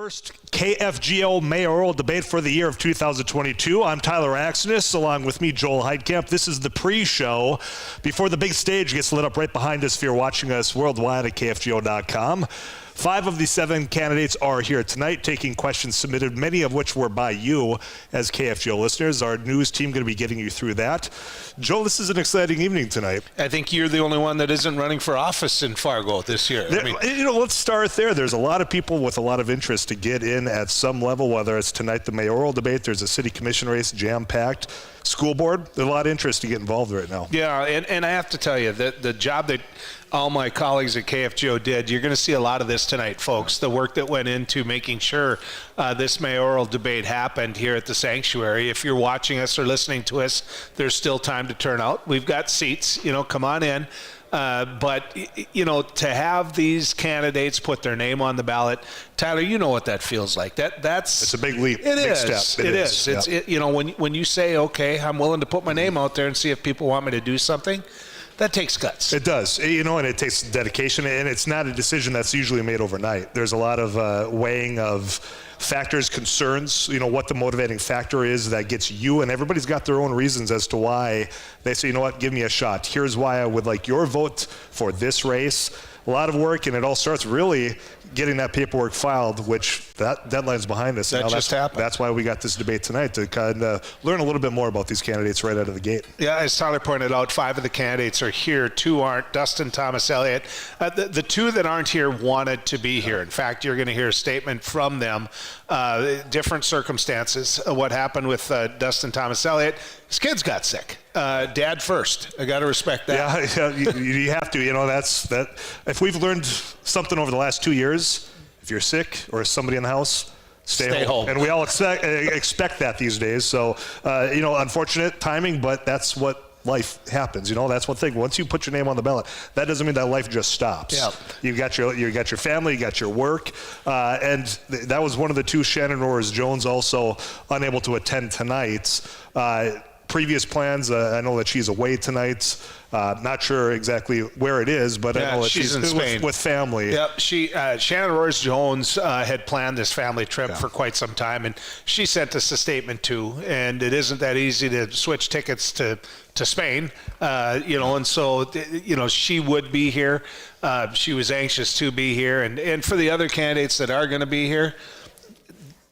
First KFGO Mayoral debate for the year of 2022. I'm Tyler Axness, along with me, Joel Heidkamp. This is the pre-show before the big stage gets lit up right behind us if you're watching us worldwide at KFGO.com. 5 of the 7 candidates are here tonight taking questions submitted, many of which were by you as KFGO listeners. Our news team going to be getting you through that. Joel, this is an exciting evening tonight. I think you're the only one that isn't running for office in Fargo this year. Let's start there. There's a lot of people with a lot of interest to get in at some level, whether it's tonight the mayoral debate, there's a city commission race, jam-packed. School board, there's a lot of interest to get involved right now. Yeah, and I have to tell you that the job that all my colleagues at KFGO did, you're going to see a lot of this tonight, folks. The work that went into making sure this mayoral debate happened here at the sanctuary. If you're watching us or listening to us, there's still time to turn out. We've got seats, come on in. But to have these candidates put their name on the ballot, Tyler, you know what that feels like. It's a big leap. It big is. Step. It is. Yeah. When you say, okay, I'm willing to put my name out there and see if people want me to do something, that takes guts. It does, and it takes dedication, and it's not a decision that's usually made overnight. There's a lot of weighing of factors, concerns, what the motivating factor is that gets you, and everybody's got their own reasons as to why they say, give me a shot. Here's why I would like your vote for this race. A lot of work, and it all starts really getting that paperwork filed, which that deadline's behind us. That just happened. That's why we got this debate tonight, to kind of learn a little bit more about these candidates right out of the gate. Yeah, as Tyler pointed out, 5 of the candidates are here, 2 aren't. Dustin, Thomas, Elliott. The 2 that aren't here wanted to be here. In fact, you're going to hear a statement from them. Different circumstances. What happened with Dustin, Thomas, Elliott? His kids got sick. Dad first. I got to respect that. Yeah, you have to. That's that. If we've learned something over the last 2 years, if you're sick or somebody in the house, stay home. And we all expect that these days. So, unfortunate timing, but that's what life happens. That's one thing. Once you put your name on the ballot, that doesn't mean that life just stops. Yeah. You got your family, you got your work, and that was one of the 2. Shannon Roers-Jones also unable to attend tonight. Previous plans, I know that she's away tonight. Not sure exactly where it is, but I know that she's in Spain with family. Yep, Shannon Roers-Jones had planned this family trip for quite some time, and she sent us a statement too. And it isn't that easy to switch tickets to Spain, and so she would be here. She was anxious to be here, and for the other candidates that are going to be here.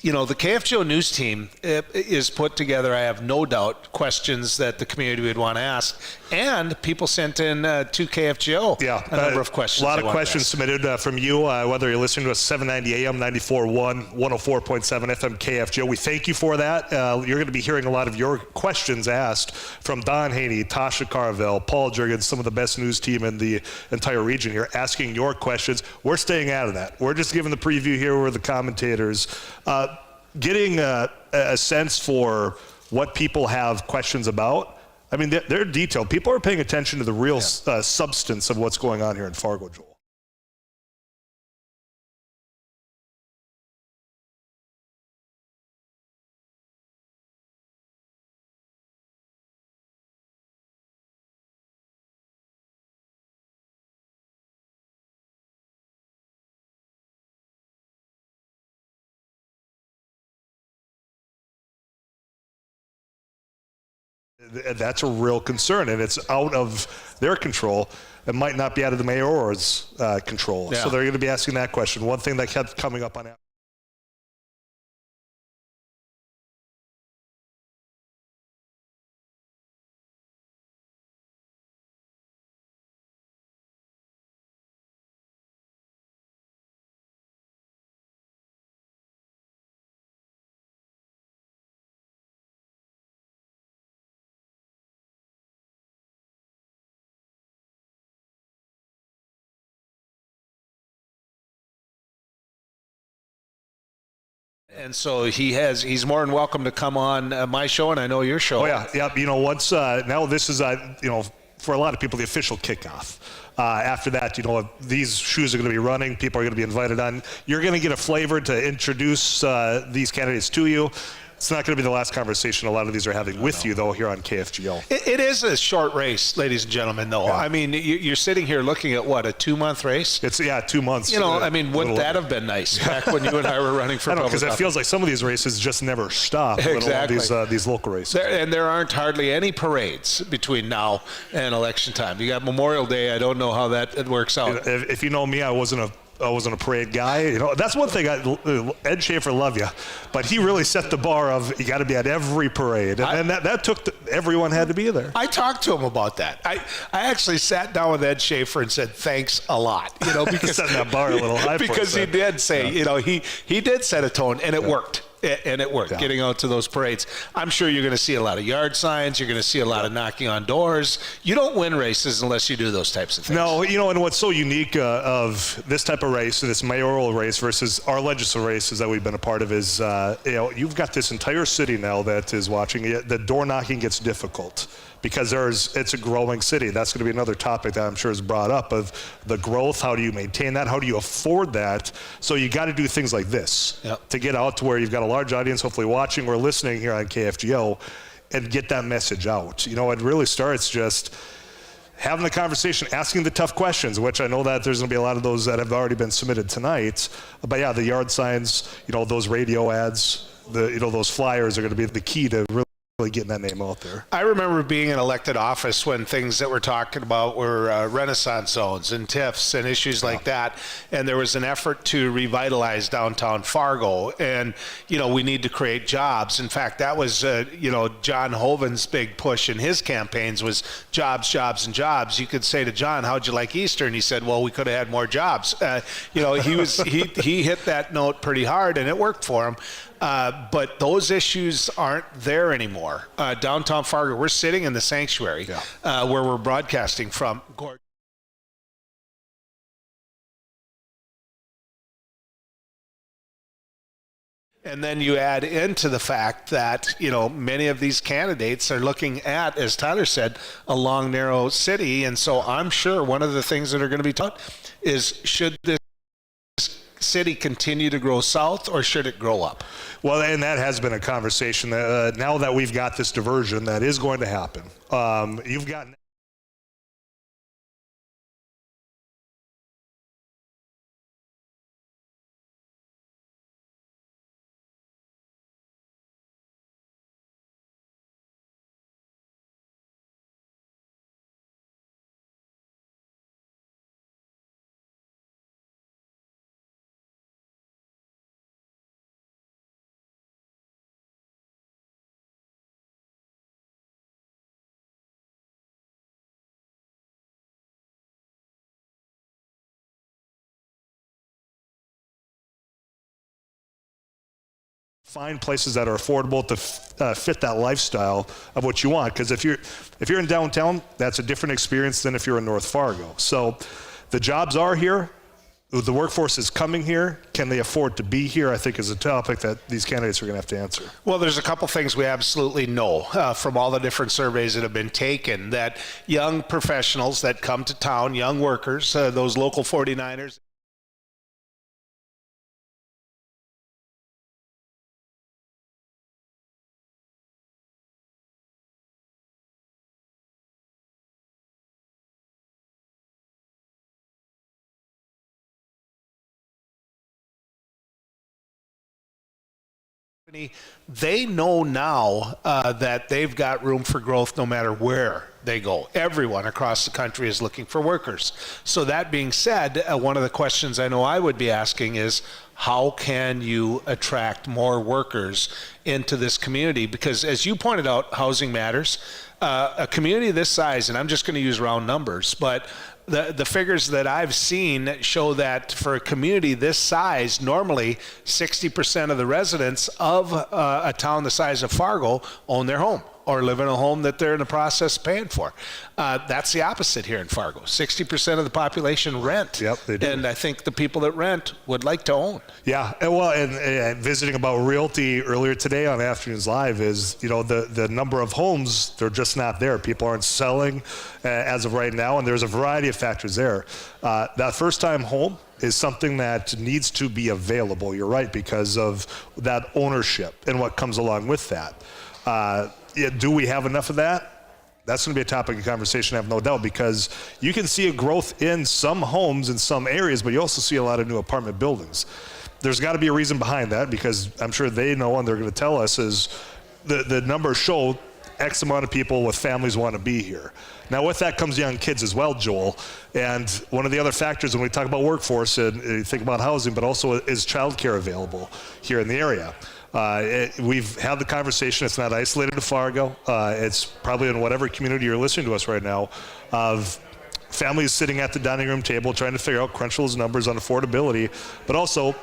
The KFGO News Team is put together, I have no doubt, questions that the community would want to ask. And people sent in to KFGO a number of questions. A lot of questions submitted from you, whether you're listening to us 790 AM, 94.1, 104.7 FM KFGO. We thank you for that. You're going to be hearing a lot of your questions asked from Don Haney, Tasha Carville, Paul Jurgens, some of the best news team in the entire region here, asking your questions. We're staying out of that. We're just giving the preview here. We're the commentators. Getting a sense for what people have questions about. I mean, they're detailed. People are paying attention to the real substance of what's going on here in Fargo, Joel. That's a real concern, and it's out of their control. It might not be out of the mayor's control. Yeah. So they're going to be asking that question. One thing that kept coming up on that. And so he's more than welcome to come on my show, and I know your show. Oh yeah. Once now this is for a lot of people the official kickoff. After that, these shoes are going to be running. People are going to be invited on. You're going to get a flavor to introduce these candidates to you. It's not going to be the last conversation a lot of these are having with you, though, here on KFGO. It is a short race, ladies and gentlemen, though. Yeah. I mean, you're sitting here looking at, what, a 2-month race? It's, 2 months. You know, I mean, wouldn't that have been nice back when you and I were running for I know, public because it office? feels like some of these races just never stop. Exactly. These local races. There aren't hardly any parades between now and election time. You got Memorial Day. I don't know how that works out. If you know me, I wasn't a parade guy. You know, that's one thing. Ed Schaefer, love you, but he really set the bar of you got to be at every parade, and that took everyone had to be there. I talked to him about that. I actually sat down with Ed Schaefer and said thanks a lot. You know, because setting that bar a little high. Because he did say, you know, he did set a tone, and it worked. And it worked, getting out to those parades. I'm sure you're going to see a lot of yard signs. You're going to see a lot of knocking on doors. You don't win races unless you do those types of things. No, you know, and what's so unique of this type of race, this mayoral race versus our legislative races that we've been a part of is, you've got this entire city now that is watching. The door knocking gets difficult because it's a growing city. That's going to be another topic that I'm sure is brought up of the growth. How do you maintain that? How do you afford that? So you got to do things like this to get out to where you've got a large audience, hopefully watching or listening here on KFGO, and get that message out. You know, it really starts just having the conversation, asking the tough questions, which I know that there's going to be a lot of those that have already been submitted tonight. But yeah, the yard signs, you know, those radio ads, those flyers are going to be the key to really getting that name out there. I remember being in elected office when things that we're talking about were Renaissance zones and TIFs and issues like that. And there was an effort to revitalize downtown Fargo. And, you know, we need to create jobs. In fact, that was, John Hoven's big push in his campaigns was jobs, jobs, and jobs. You could say to John, how'd you like Easter? And he said, well, we could have had more jobs. He hit that note pretty hard, and it worked for him. But those issues aren't there anymore. Downtown Fargo, we're sitting in the sanctuary where we're broadcasting from. And then you add into the fact that, you know, many of these candidates are looking at, as Tyler said, a long, narrow city. And so I'm sure one of the things that are going to be taught is, should this city continue to grow south or should it grow up? Well, and that has been a conversation. Now that we've got this diversion that is going to happen, you've got find places that are affordable to fit that lifestyle of what you want. Because if you're in downtown, that's a different experience than if you're in North Fargo. So the jobs are here. The workforce is coming here. Can they afford to be here? I think is a topic that these candidates are going to have to answer. Well, there's a couple things we absolutely know from all the different surveys that have been taken, that young professionals that come to town, young workers, those local 49ers, they know now that they've got room for growth no matter where they go. Everyone across the country is looking for workers. So that being said, one of the questions I know I would be asking is, how can you attract more workers into this community? Because as you pointed out, housing matters. A community this size, and I'm just going to use round numbers, but the figures that I've seen show that for a community this size, normally 60% of the residents of a town the size of Fargo own their home or live in a home that they're in the process of paying for. That's the opposite here in Fargo. 60% of the population rent. Yep, they do. And I think the people that rent would like to own. Yeah, and visiting about realty earlier today on Afternoons Live is, you know, the number of homes, they're just not there. People aren't selling as of right now, and there's a variety of factors there. That first-time home is something that needs to be available. You're right, because of that ownership and what comes along with that. Do we have enough of that? That's going to be a topic of conversation, I have no doubt, because you can see a growth in some homes in some areas, but you also see a lot of new apartment buildings. There's got to be a reason behind that, because I'm sure they know, and they're going to tell us, is the numbers show X amount of people with families want to be here. Now, with that comes young kids as well, Joel. And one of the other factors when we talk about workforce and you think about housing, but also is childcare available here in the area. We've had the conversation. It's not isolated to Fargo. It's probably in whatever community you're listening to us right now, of families sitting at the dining room table trying to figure out crunch those numbers on affordability, but also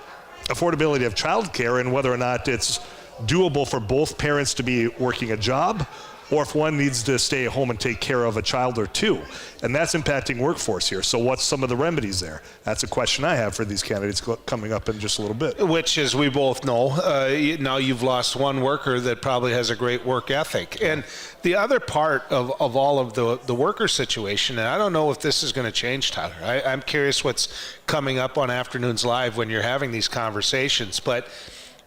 affordability of childcare and whether or not it's doable for both parents to be working a job, or if one needs to stay at home and take care of a child or two. And that's impacting workforce here. So what's some of the remedies there? That's a question I have for these candidates coming up in just a little bit. Which, as we both know, now you've lost one worker that probably has a great work ethic. And the other part of all of the worker situation, and I don't know if this is going to change, Tyler. I'm curious what's coming up on Afternoons Live when you're having these conversations. But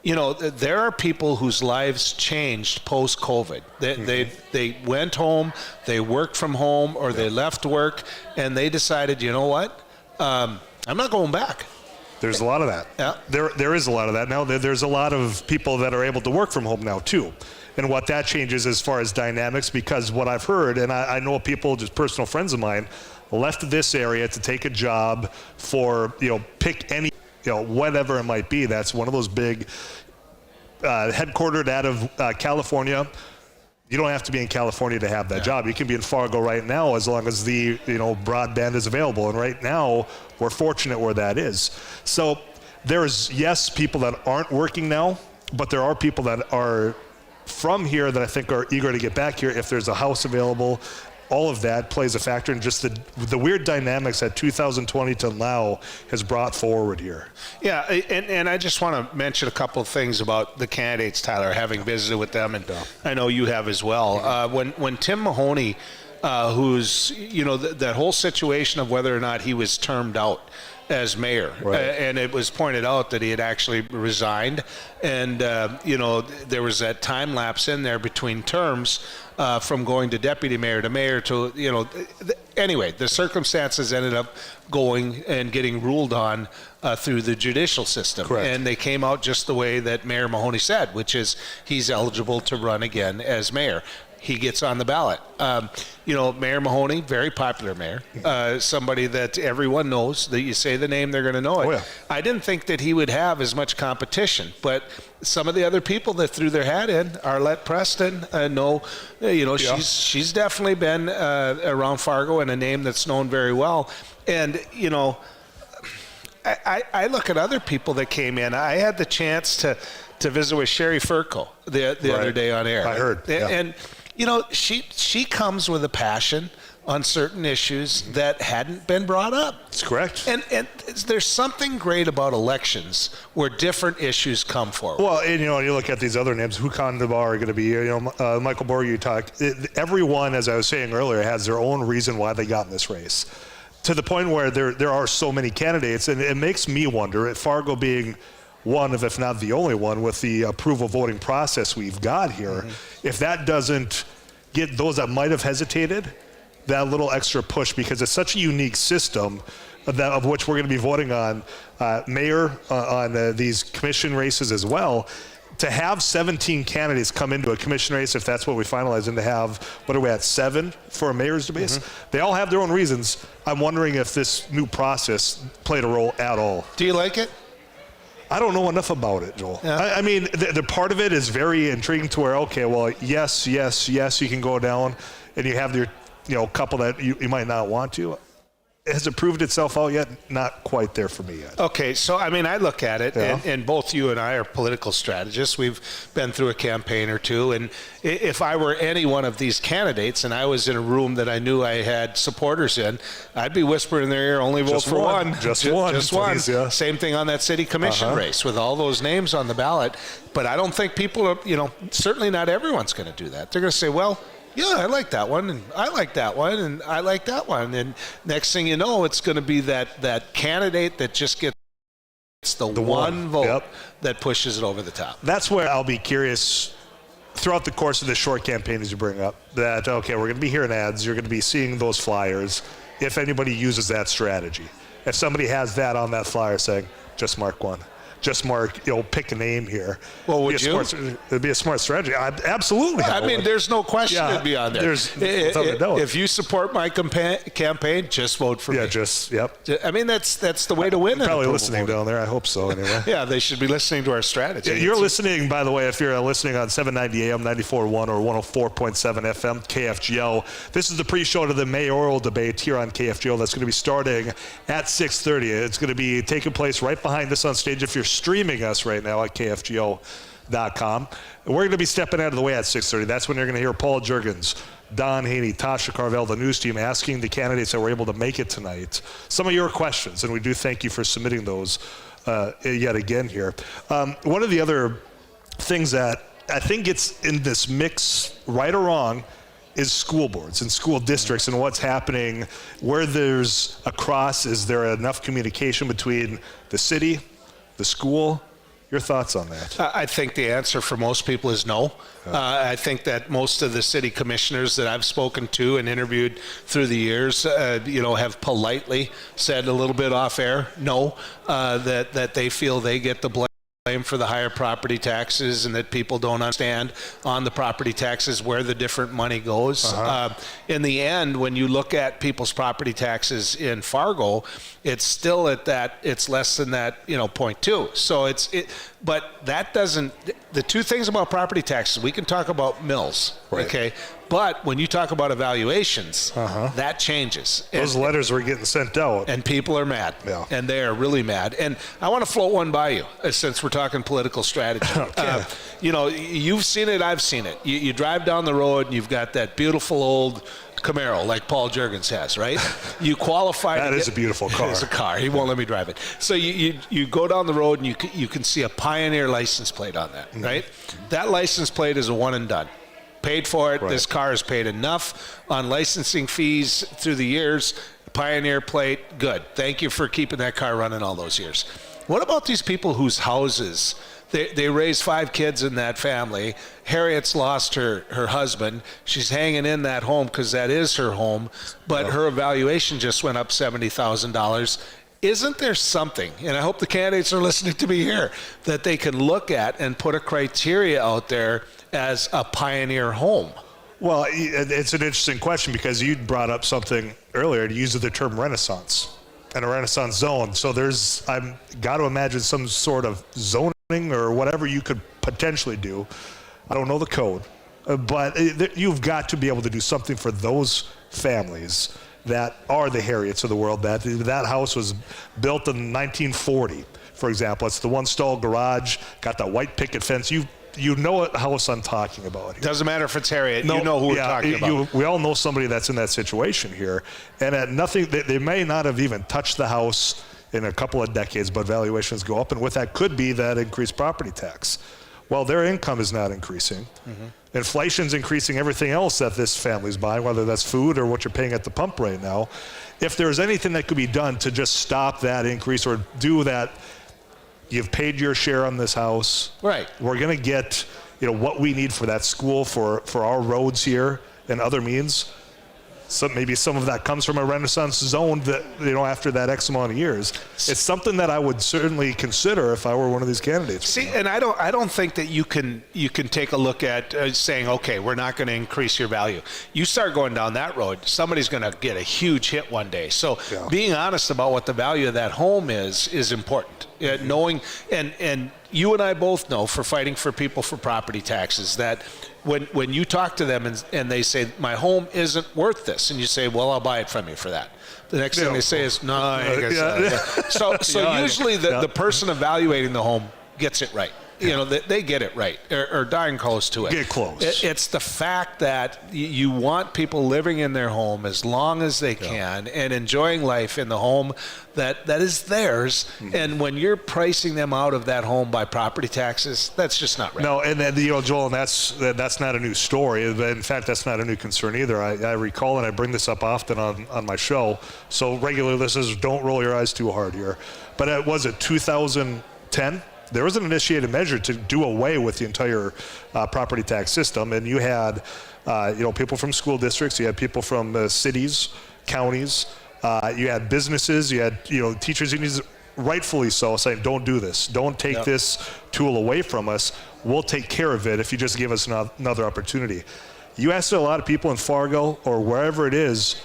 you know, there are people whose lives changed post-COVID. They went home, they worked from home, or they left work, and they decided, you know what, I'm not going back. There's a lot of that. Yeah. There is a lot of that now. There's a lot of people that are able to work from home now too. And what that changes as far as dynamics, because what I've heard, and I know people, just personal friends of mine, left this area to take a job for, pick any, whatever it might be. That's one of those big, headquartered out of California. You don't have to be in California to have that job. You can be in Fargo right now as long as the broadband is available. And right now, we're fortunate where that is. So there's, yes, people that aren't working now, but there are people that are from here that I think are eager to get back here if there's a house available. All of that plays a factor in just the weird dynamics that 2020 to now has brought forward here. Yeah, and I just want to mention a couple of things about the candidates, Tyler, having visited with them, and I know you have as well. When Tim Mahoney, who's, that whole situation of whether or not he was termed out as mayor, right. And it was pointed out that he had actually resigned, and there was that time lapse in there between terms from going to deputy mayor to anyway, the circumstances ended up going and getting ruled on through the judicial system. Correct. And they came out just the way that Mayor Mahoney said, which is he's eligible to run again as mayor. He gets on the ballot. Mayor Mahoney, very popular mayor, somebody that everyone knows. That you say the name, they're going to know it. Oh, yeah. I didn't think that he would have as much competition, but some of the other people that threw their hat in, Arlette, Preston, she's definitely been around Fargo and a name that's known very well. And I look at other people that came in. I had the chance to visit with Sheri Fercho the right. other day on air. I heard. Yeah. And she comes with a passion on certain issues that hadn't been brought up. That's correct. And there's something great about elections where different issues come forward. Well, and you look at these other names, Hukun, Dabar are going to be here. Michael Borg, you talk. Everyone, as I was saying earlier, has their own reason why they got in this race. To the point where there are so many candidates, and it makes me wonder, at Fargo being one of, if not the only one, with the approval voting process we've got here, if that doesn't get those that might have hesitated that little extra push, because it's such a unique system of which we're going to be voting on mayor, on these commission races as well. To have 17 candidates come into a commission race, if that's what we finalize, and to have, what are we at, 7 for a mayor's debate? They all have their own reasons. I'm wondering if this new process played a role at all. Do you like it? I don't know enough about it, Joel. Yeah. I mean, the part of it is very intriguing to where, okay, well, yes, you can go down, and you have your, couple that you might not want to. Has it proved itself out yet? Not quite there for me yet. Okay, so I mean, I look at it, and both you and I are political strategists. We've been through a campaign or two, and if I were any one of these candidates and I was in a room that I knew I had supporters in, I'd be whispering in their ear, only vote for one. Just one. Please, yeah. Same thing on that city commission race with all those names on the ballot. But I don't think people are, certainly not everyone's going to do that. They're going to say, well, yeah, I like that one, and I like that one, and I like that one. And next thing you know, it's going to be that candidate that just gets the one vote that pushes it over the top. That's where I'll be curious throughout the course of this short campaign, as you bring up, that, okay, we're going to be hearing ads, you're going to be seeing those flyers, if anybody uses that strategy. If somebody has that on that flyer saying, just mark one. Just mark, pick a name here. Well, would you? It'd be a smart strategy. Absolutely. I mean, there's no question it'd be on there. If you support my campaign, just vote for me. I mean, that's the way to win. Probably listening down there. I hope so, anyway. Yeah, they should be listening to our strategy. You're listening, by the way, if you're listening on 790 AM, 94.1 or 104.7 FM, KFGO. This is the pre-show to the mayoral debate here on KFGO. That's going to be starting at 6:30. It's going to be taking place right behind us on stage if you're streaming us right now at KFGO.com. We're going to be stepping out of the way at 6:30. That's when you're going to hear Paul Juergens, Don Haney, Tasha Carvel, the news team, asking the candidates that were able to make it tonight some of your questions, and we do thank you for submitting those yet again here. One of the other things that I think gets in this mix, right or wrong, is school boards and school districts and what's happening where there's a cross. Is there enough communication between the city, the school? Your thoughts on that? I think the answer for most people is no. I think that most of the city commissioners that I've spoken to and interviewed through the years, have politely said a little bit off air, no, that they feel they get the blame for the higher property taxes and that people don't understand on the property taxes where the different money goes. In the end, when you look at people's property taxes in Fargo, it's still at that, it's less than that, 0.2. So but that doesn't, the two things about property taxes, we can talk about mills, right. Okay? But when you talk about evaluations, that changes. Those letters were getting sent out. And people are mad. Yeah. And they are really mad. And I want to float one by you, since we're talking political strategy. Okay. You've seen it, I've seen it. You drive down the road and you've got that beautiful old Camaro like Paul Juergens has, right? You qualify. That is a beautiful car. It's a car. He won't let me drive it. So you go down the road and you can see a Pioneer license plate on that, right? That license plate is a one and done. Paid for it. Right. This car has paid enough on licensing fees through the years. Pioneer plate, good. Thank you for keeping that car running all those years. What about these people whose houses, they raised 5 kids in that family. Harriet's lost her husband. She's hanging in that home because that is her home, but her evaluation just went up $70,000. Isn't there something, and I hope the candidates are listening to me here, that they can look at and put a criteria out there as a Pioneer home? Well, it's an interesting question because you brought up something earlier. You used the term Renaissance and a Renaissance zone. So I've got to imagine some sort of zoning or whatever you could potentially do. I don't know the code, but you've got to be able to do something for those families that are the Harriets of the world. That house was built in 1940, for example. It's the one-stall garage, got that white picket fence. You know what house I'm talking about here. Doesn't matter if it's Harriet. You know who we're talking about. We all know somebody that's in that situation here. And at nothing, they may not have even touched the house in a couple of decades, but valuations go up. And with that could be that increased property tax. Well, their income is not increasing. Inflation's increasing everything else that this family's buying, whether that's food or what you're paying at the pump right now. If there's anything that could be done to just stop that increase or do that, you've paid your share on this house. Right. We're going to get, what we need for that school, for our roads here and other means. So maybe some of that comes from a Renaissance zone that, after that X amount of years. It's something that I would certainly consider if I were one of these candidates. See, and I don't think that you can take a look at saying, okay, we're not going to increase your value. You start going down that road, somebody's going to get a huge hit one day. So being honest about what the value of that home is important. Knowing, and you and I both know, for fighting for people for property taxes, that when you talk to them and they say, my home isn't worth this, and you say, well, I'll buy it from you for that. The next thing they say is, no, I guess so usually the person evaluating the home gets it right. You know, they get it right, or darn close to it. Get close. It's the fact that you want people living in their home as long as they can and enjoying life in the home that is theirs. And when you're pricing them out of that home by property taxes, that's just not right. No, and then, Joel, and that's not a new story. In fact, that's not a new concern either. I recall, and I bring this up often on my show, so regular listeners, don't roll your eyes too hard here. But was it 2010? There was an initiated measure to do away with the entire property tax system, and you had people from school districts, you had people from cities, counties, you had businesses, you had teachers unions, rightfully so, saying don't do this, don't take this tool away from us. We'll take care of it if you just give us another opportunity. You ask a lot of people in Fargo or wherever it is,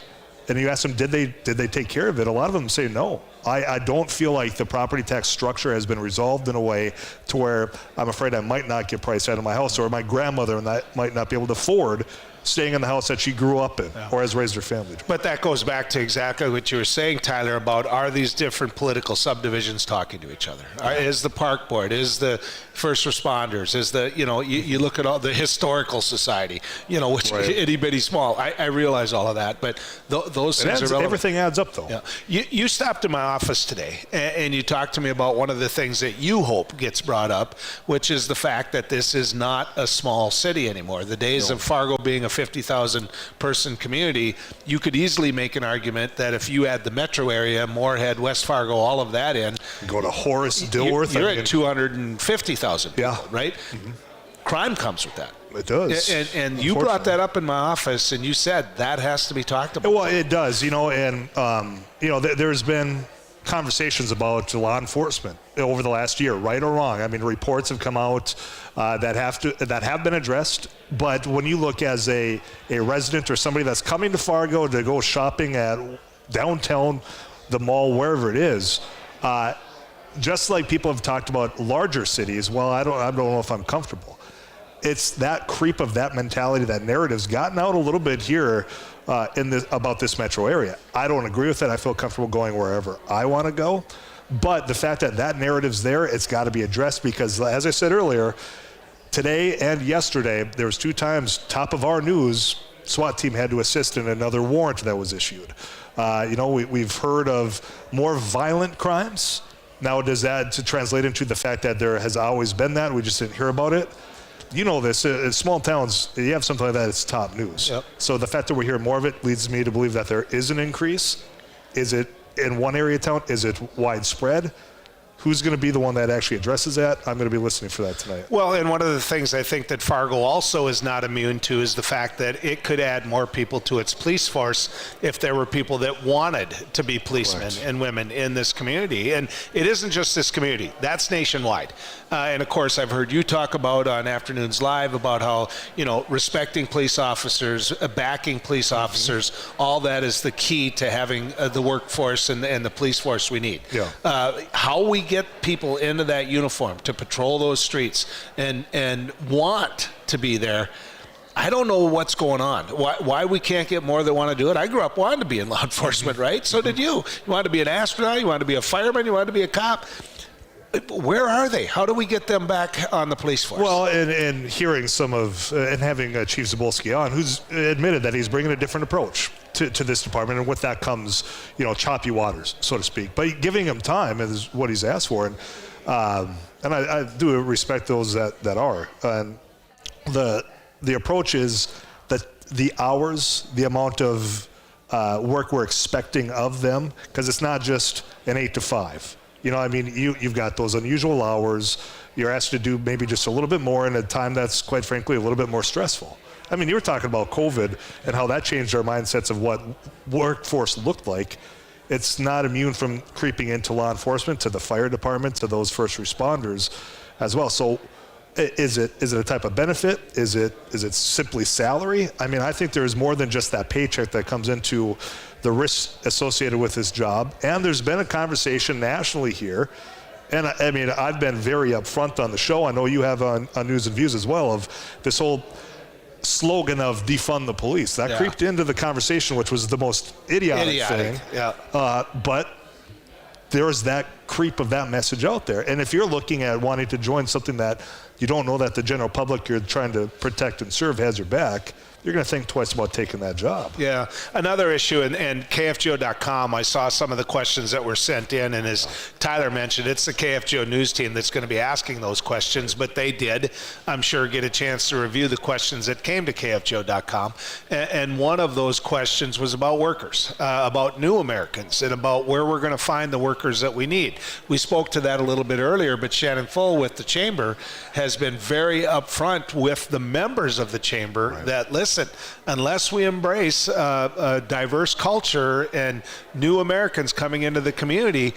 and you ask them, did they take care of it? A lot of them say no. I don't feel like the property tax structure has been resolved in a way to where I'm afraid I might not get priced out of my house, or my grandmother might not be able to afford staying in the house that she grew up in or has raised her family. But that goes back to exactly what you were saying, Tyler, about are these different political subdivisions talking to each other? Is the park board, is the first responders, is the, you look at all the historical society, which itty bitty small. I realize all of that, but those things are relevant. Everything adds up, though. Yeah. You stopped in my office today and you talked to me about one of the things that you hope gets brought up, which is the fact that this is not a small city anymore. The days of Fargo being a 50,000 person community, you could easily make an argument that if you add the metro area, Moorhead, West Fargo, all of that in, go to Horace, Dilworth, you're at 250,000 people, right? Mm-hmm. Crime comes with that. It does. And you brought that up in my office, and you said that has to be talked about. Well, it does, and there's been conversations about law enforcement over the last year, right or wrong. I mean, reports have come out that have been addressed. But when you look as a resident or somebody that's coming to Fargo to go shopping at downtown, the mall, wherever it is, just like people have talked about larger cities, well, I don't know if I'm comfortable. It's that creep of that mentality, that narrative's gotten out a little bit here about this metro area. I don't agree with it. I feel comfortable going wherever I want to go. But the fact that narrative's there, it's got to be addressed because, as I said earlier, today and yesterday, there was 2 times, top of our news, SWAT team had to assist in another warrant that was issued. We've heard of more violent crimes. Now, does that to translate into the fact that there has always been that? We just didn't hear about it. You know this, in small towns, you have something like that, it's top news. Yep. So the fact that we're hearing more of it leads me to believe that there is an increase. Is it in one area of town? Is it widespread? Who's going to be the one that actually addresses that? I'm going to be listening for that tonight. Well, and one of the things I think that Fargo also is not immune to is the fact that it could add more people to its police force if there were people that wanted to be policemen and women in this community. And it isn't just this community. That's nationwide. And, of course, I've heard you talk about on Afternoons Live about how, respecting police officers, backing police officers, all that is the key to having the workforce and the police force we need. Yeah. How we get people into that uniform to patrol those streets and want to be there, I don't know what's going on. Why we can't get more that want to do it. I grew up wanting to be in law enforcement, right? So did you. You wanted to be an astronaut, you wanted to be a fireman, you wanted to be a cop. Where are they? How do we get them back on the police force? Well, and hearing some of, and having Chief Zabolski on, who's admitted that he's bringing a different approach to this department, and with that comes, choppy waters, so to speak. But giving him time is what he's asked for, and I do respect those that are. And the approach is that the hours, the amount of work we're expecting of them, because it's not just an 8 to 5. You've got those unusual hours. You're asked to do maybe just a little bit more in a time that's, quite frankly, a little bit more stressful. You were talking about COVID and how that changed our mindsets of what workforce looked like. It's not immune from creeping into law enforcement, to the fire department, to those first responders as well. So is it a type of benefit? Is it simply salary? I think there's more than just that paycheck that comes into the risks associated with this job. And there's been a conversation nationally here. And I've been very upfront on the show. I know you have on News and Views as well, of this whole slogan of defund the police. That creeped into the conversation, which was the most idiotic thing. Yeah. But there is that creep of that message out there. And if you're looking at wanting to join something that you don't know that the general public you're trying to protect and serve has your back, you're going to think twice about taking that job. Yeah. Another issue, and KFGO.com, I saw some of the questions that were sent in, and as Tyler mentioned, it's the KFGO News Team that's going to be asking those questions, but they did, I'm sure, get a chance to review the questions that came to KFGO.com. And one of those questions was about workers, about new Americans, and about where we're going to find the workers that we need. We spoke to that a little bit earlier, but Shannon Full with the Chamber has been very upfront with the members of the Chamber that, listen, unless we embrace a diverse culture and new Americans coming into the community,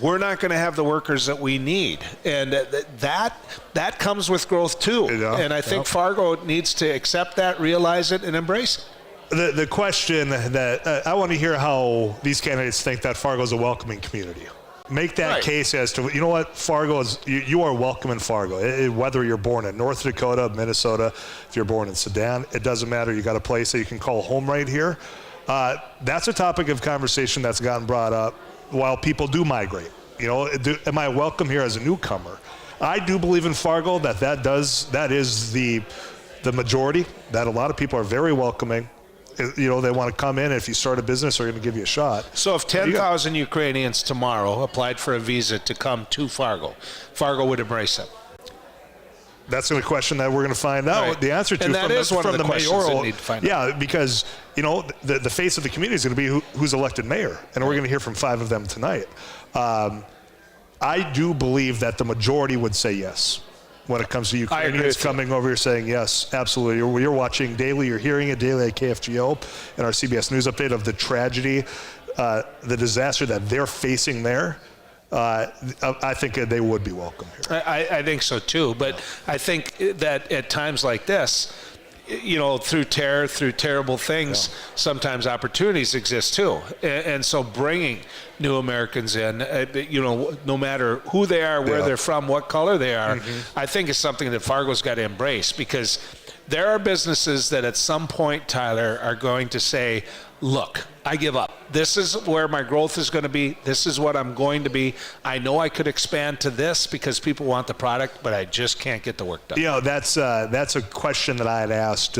we're not going to have the workers that we need. And that comes with growth too. Yeah. And I think Fargo needs to accept that, realize it, and embrace it. The question that I want to hear how these candidates think that Fargo is a welcoming community. Make that case as to, you know what, Fargo is, you are welcome in Fargo. Whether you're born in North Dakota, Minnesota, if you're born in Sedan, it doesn't matter. You got a place that you can call home right here. That's a topic of conversation that's gotten brought up while people do migrate. You know, am I welcome here as a newcomer? I do believe in Fargo that is the majority, that a lot of people are very welcoming. You know, they want to come in, and if you start a business, they're going to give you a shot. So if 10,000 Ukrainians tomorrow applied for a visa to come to Fargo, Fargo would embrace them? That's a question that we're going to find out the answer to and that is one of the questions mayoral. that need to find out. Yeah, because, you know, the face of the community is going to be who's elected mayor, and we're going to hear from 5 of them tonight. I do believe that the majority would say yes when it comes to Ukrainians coming over here saying yes, absolutely. You're watching daily, you're hearing it daily at KFGO and our CBS News update of the tragedy, the disaster that they're facing there. I think they would be welcome here. I think so too, but I think that at times like this, you know, through terror, through terrible things, sometimes opportunities exist too. And so bringing new Americans in, you know, no matter who they are, where they're from, what color they are, I think is something that Fargo's got to embrace, because there are businesses that at some point, Tyler, are going to say, look, I give up. This is where my growth is going to be. This is what I'm going to be. I know I could expand to this because people want the product, but I just can't get the work done. You know, that's a question that I had asked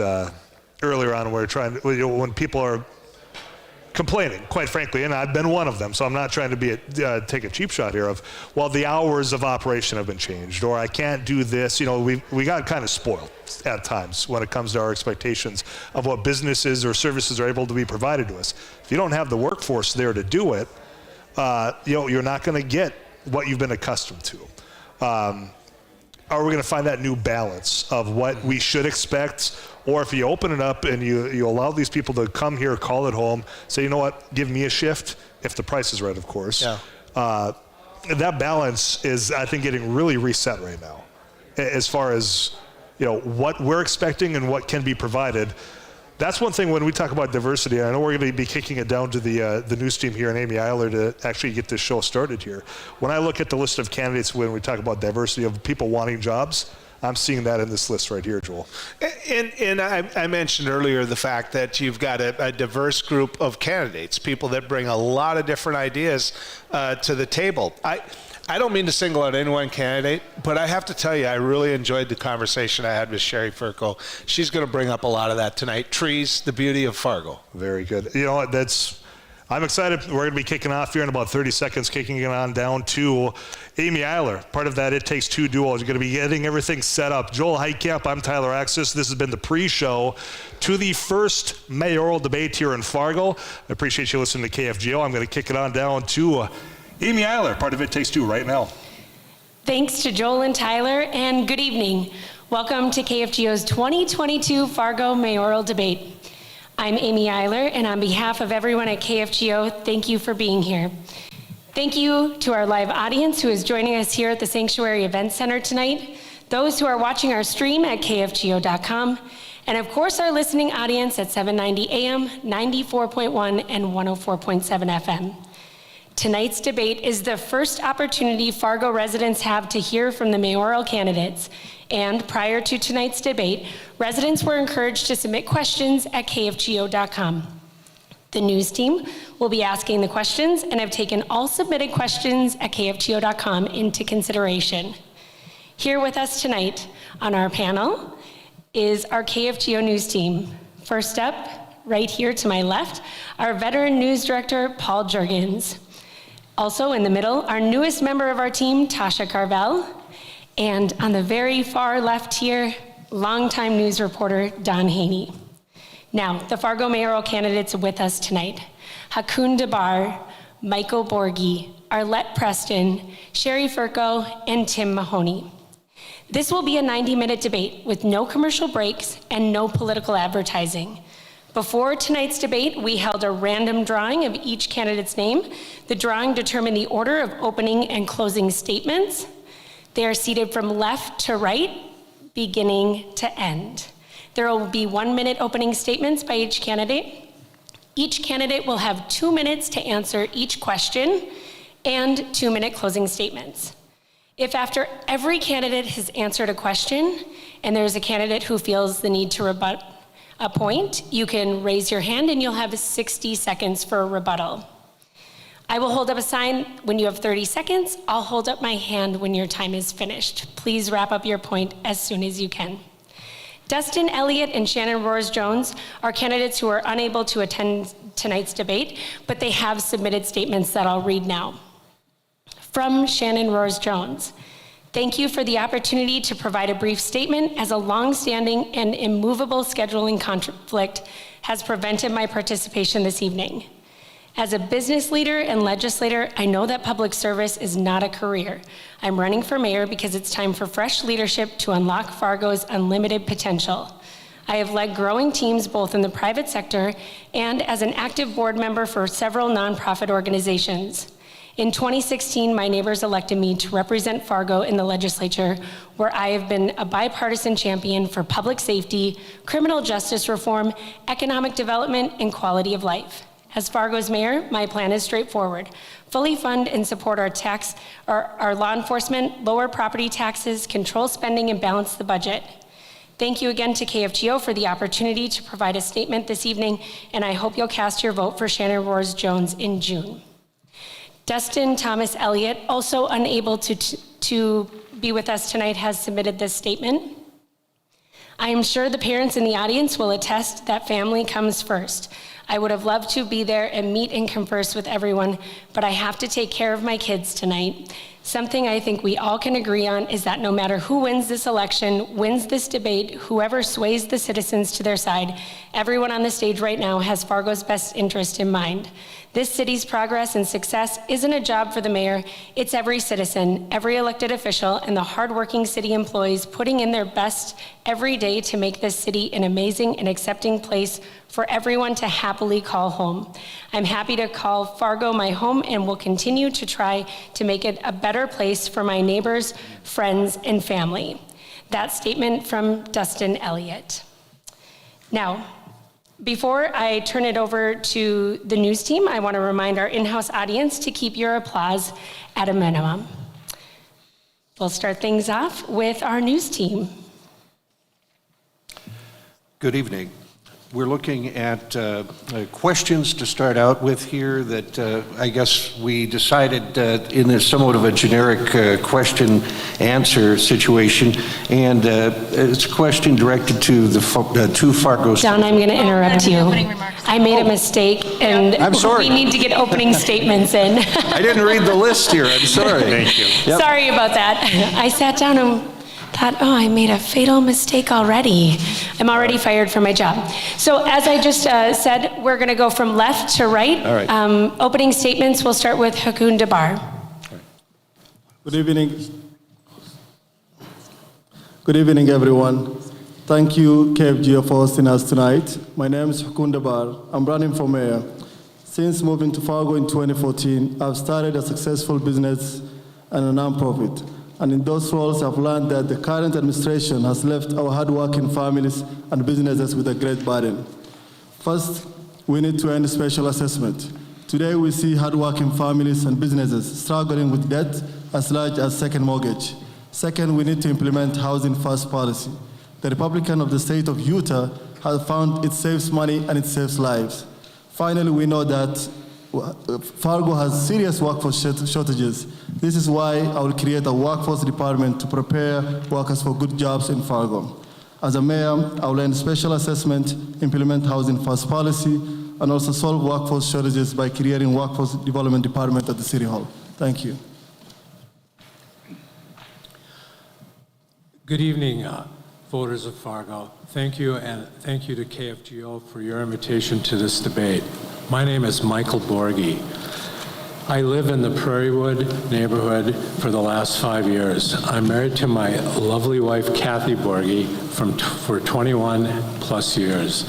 earlier on. When people are complaining, quite frankly, and I've been one of them, so I'm not trying to take a cheap shot here of, well, the hours of operation have been changed, or I can't do this. You know, we got kind of spoiled at times when it comes to our expectations of what businesses or services are able to be provided to us. If you don't have the workforce there to do it, you know, you're not going to get what you've been accustomed to. Are we going to find that new balance of what we should expect? Or if you open it up and you allow these people to come here, call it home, say, you know what, give me a shift, if the price is right, of course. Yeah. That balance is, I think, getting really reset right now as far as, you know, what we're expecting and what can be provided. That's one thing when we talk about diversity. I know we're going to be kicking it down to the news team here and Amy Eiler to actually get this show started here. When I look at the list of candidates when we talk about diversity of people wanting jobs, I'm seeing that in this list right here, Joel. And I mentioned earlier the fact that you've got a diverse group of candidates, people that bring a lot of different ideas to the table. I don't mean to single out any one candidate, but I have to tell you, I really enjoyed the conversation I had with Sheri Fercho. She's going to bring up a lot of that tonight. Trees, the beauty of Fargo. Very good. You know, I'm excited. We're going to be kicking off here in about 30 seconds, kicking it on down to Amy Eiler. Part of that It Takes Two duo is going to be getting everything set up. Joel Heitkamp, I'm Tyler Axis. This has been the pre-show to the first mayoral debate here in Fargo. I appreciate you listening to KFGO. I'm going to kick it on down to Amy Eiler, part of It Takes Two right now. Thanks to Joel and Tyler, and good evening. Welcome to KFGO's 2022 Fargo Mayoral Debate. I'm Amy Eiler, and on behalf of everyone at KFGO, thank you for being here. Thank you to our live audience who is joining us here at the Sanctuary Event Center tonight, those who are watching our stream at KFGO.com, and of course our listening audience at 790 AM, 94.1 and 104.7 FM. Tonight's debate is the first opportunity Fargo residents have to hear from the mayoral candidates. And prior to tonight's debate, residents were encouraged to submit questions at KFGO.com. The news team will be asking the questions and have taken all submitted questions at kfgo.com into consideration. Here with us tonight on our panel is our KFGO News Team. First up, right here to my left, our veteran news director, Paul Juergens. Also in the middle, our newest member of our team, Tasha Carvel. And on the very far left here, longtime news reporter, Don Haney. Now, the Fargo Mayoral candidates with us tonight: Hukun Dabar, Michael Borghi, Arlette Preston, Sheri Fercho, and Tim Mahoney. This will be a 90-minute debate with no commercial breaks and no political advertising. Before tonight's debate, we held a random drawing of each candidate's name. The drawing determined the order of opening and closing statements. They are seated from left to right, beginning to end. There will be 1-minute opening statements by each candidate. Each candidate will have 2 minutes to answer each question and 2-minute closing statements. If after every candidate has answered a question and there's a candidate who feels the need to rebut a point, you can raise your hand and you'll have 60 seconds for a rebuttal. I will hold up a sign when you have 30 seconds. I'll hold up my hand when your time is finished. Please wrap up your point as soon as you can. Dustin, Elliott, and Shannon Roers-Jones are candidates who are unable to attend tonight's debate, but they have submitted statements that I'll read now. From Shannon Roers-Jones: thank you for the opportunity to provide a brief statement, as a long-standing and immovable scheduling conflict has prevented my participation this evening. As a business leader and legislator, I know that public service is not a career. I'm running for mayor because it's time for fresh leadership to unlock Fargo's unlimited potential. I have led growing teams both in the private sector and as an active board member for several nonprofit organizations. In 2016, my neighbors elected me to represent Fargo in the legislature, where I have been a bipartisan champion for public safety, criminal justice reform, economic development, and quality of life. As Fargo's mayor, my plan is straightforward: fully fund and support our law enforcement, lower property taxes, control spending, and balance the budget. Thank you again to KFGO for the opportunity to provide a statement this evening, and I hope you'll cast your vote for Shannon Roers-Jones in June. Dustin Thomas Elliott, also unable to be with us tonight, has submitted this statement. I am sure the parents in the audience will attest that family comes first. I would have loved to be there and meet and converse with everyone, but I have to take care of my kids tonight. Something I think we all can agree on is that no matter who wins this election, wins this debate, whoever sways the citizens to their side, everyone on the stage right now has Fargo's best interest in mind. This city's progress and success isn't a job for the mayor, it's every citizen, every elected official, and the hardworking city employees putting in their best every day to make this city an amazing and accepting place for everyone to happily call home. I'm happy to call Fargo my home and will continue to try to make it a better place for my neighbors, friends, and family. That statement from Dustin Elliott. Now, before I turn it over to the news team, I want to remind our in-house audience to keep your applause at a minimum. We'll start things off with our news team. Good evening. We're looking at questions to start out with here that I guess we decided in a somewhat of a generic question-answer situation, and it's a question directed to the two Fargo. Don, I'm going to interrupt you. I made a mistake, and I'm sorry. We need to get opening statements in. I didn't read the list here. I'm sorry. Thank you. Yep. Sorry about that. I sat down and thought, oh, I made a fatal mistake already. I'm already fired from my job. So as I just said, we're going to go from left to right. All right. Opening statements, we'll start with Hukun Dabar. Good evening. Good evening, everyone. Thank you, KFGO, for hosting us tonight. My name is Hukun Dabar. I'm running for mayor. Since moving to Fargo in 2014, I've started a successful business and a nonprofit. And in those roles, I've learned that the current administration has left our hardworking families and businesses with a great burden. First, we need to end special assessment. Today, we see hardworking families and businesses struggling with debt as large as second mortgage. Second, we need to implement housing first policy. The Republican of the state of Utah has found it saves money and it saves lives. Finally, we know that Fargo has serious workforce shortages. This is why I will create a workforce department to prepare workers for good jobs in Fargo. As a mayor, I will end special assessment, implement housing first policy, and also solve workforce shortages by creating workforce development department at the City Hall. Thank you. Good evening, voters of Fargo. Thank you, and thank you to KFGO for your invitation to this debate. My name is Michael Borghi. I live in the Prairiewood neighborhood for the last 5 years. I'm married to my lovely wife, Kathy Borghi, for 21 plus years.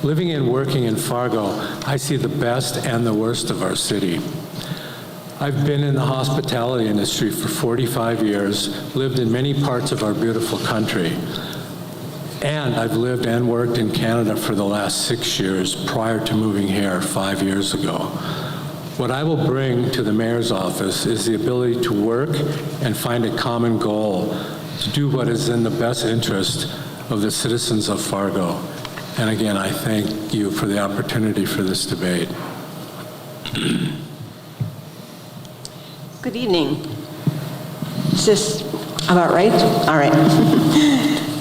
Living and working in Fargo, I see the best and the worst of our city. I've been in the hospitality industry for 45 years, lived in many parts of our beautiful country. And I've lived and worked in Canada for the last 6 years prior to moving here 5 years ago. What I will bring to the mayor's office is the ability to work and find a common goal to do what is in the best interest of the citizens of Fargo. And again, I thank you for the opportunity for this debate. Good evening. Is this about right? All right.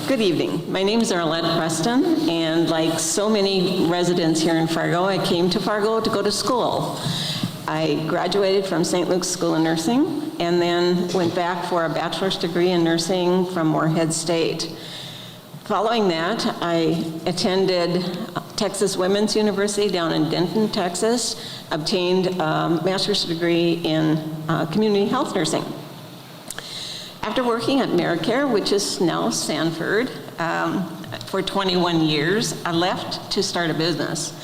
Good evening. My name is Arlette Preston, and like so many residents here in Fargo, I came to Fargo to go to school. I graduated from St. Luke's School of Nursing and then went back for a bachelor's degree in nursing from Moorhead State. Following that, I attended Texas Women's University down in Denton, Texas, obtained a master's degree in community health nursing. After working at AmeriCare, which is now Sanford, for 21 years, I left to start a business.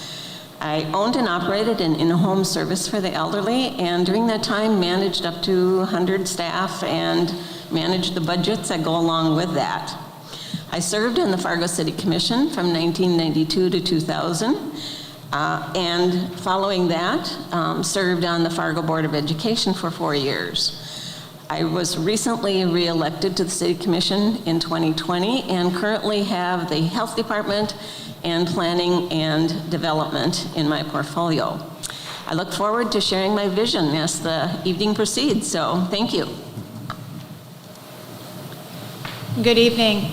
I owned and operated an in-home service for the elderly, and during that time managed up to 100 staff and managed the budgets that go along with that. I served in the Fargo City Commission from 1992 to 2000, and following that, served on the Fargo Board of Education for 4 years. I was recently re-elected to the City Commission in 2020 and currently have the Health Department and Planning and Development in my portfolio. I look forward to sharing my vision as the evening proceeds, so thank you. Good evening.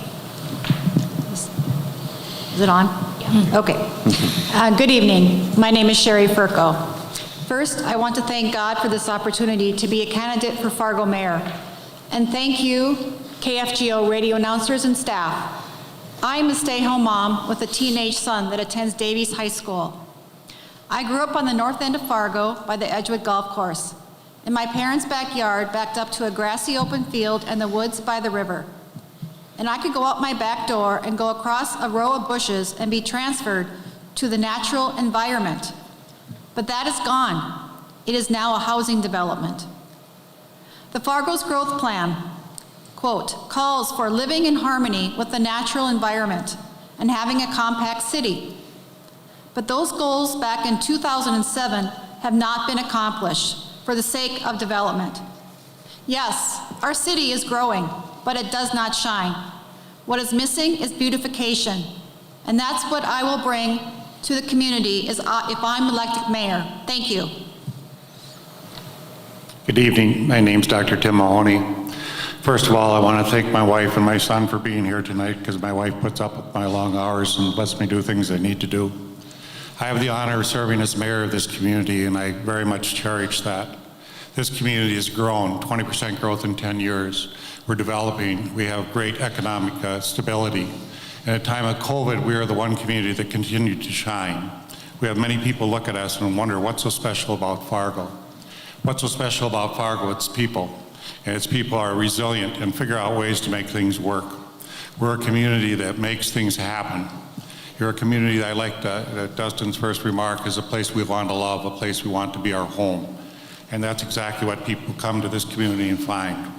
Is it on? Yeah. Okay. Good evening. My name is Sheri Fercho. First, I want to thank God for this opportunity to be a candidate for Fargo Mayor. And thank you, KFGO radio announcers and staff. I am a stay-home mom with a teenage son that attends Davies High School. I grew up on the north end of Fargo by the Edgewood Golf Course. In my parents' backyard backed up to a grassy open field and the woods by the river. And I could go out my back door and go across a row of bushes and be transferred to the natural environment. But that is gone. It is now a housing development. The Fargo's growth plan, quote, calls for living in harmony with the natural environment and having a compact city. But those goals back in 2007 have not been accomplished for the sake of development. Yes, our city is growing, but it does not shine. What is missing is beautification, and that's what I will bring to the community if I'm elected mayor. Thank you. Good evening. My name's Dr. Tim Mahoney. First of all, I want to thank my wife and my son for being here tonight because my wife puts up with my long hours and lets me do things I need to do. I have the honor of serving as mayor of this community, and I very much cherish that. This community has grown, 20% growth in 10 years. We're developing. We have great economic stability. In a time of COVID, we are the one community that continued to shine. We have many people look at us and wonder what's so special about Fargo. What's so special about Fargo? It's people. And its people are resilient and figure out ways to make things work. We're a community that makes things happen. You're a community that I like Dustin's first remark is a place we want to love, a place we want to be our home. And that's exactly what people come to this community and find.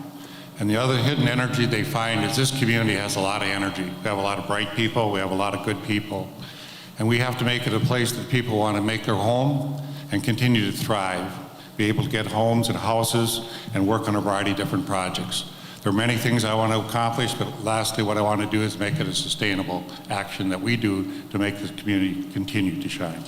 And the other hidden energy they find is this community has a lot of energy. We have a lot of bright people, we have a lot of good people. And we have to make it a place that people want to make their home and continue to thrive, be able to get homes and houses and work on a variety of different projects. There are many things I want to accomplish, but lastly, what I want to do is make it a sustainable action that we do to make this community continue to shine.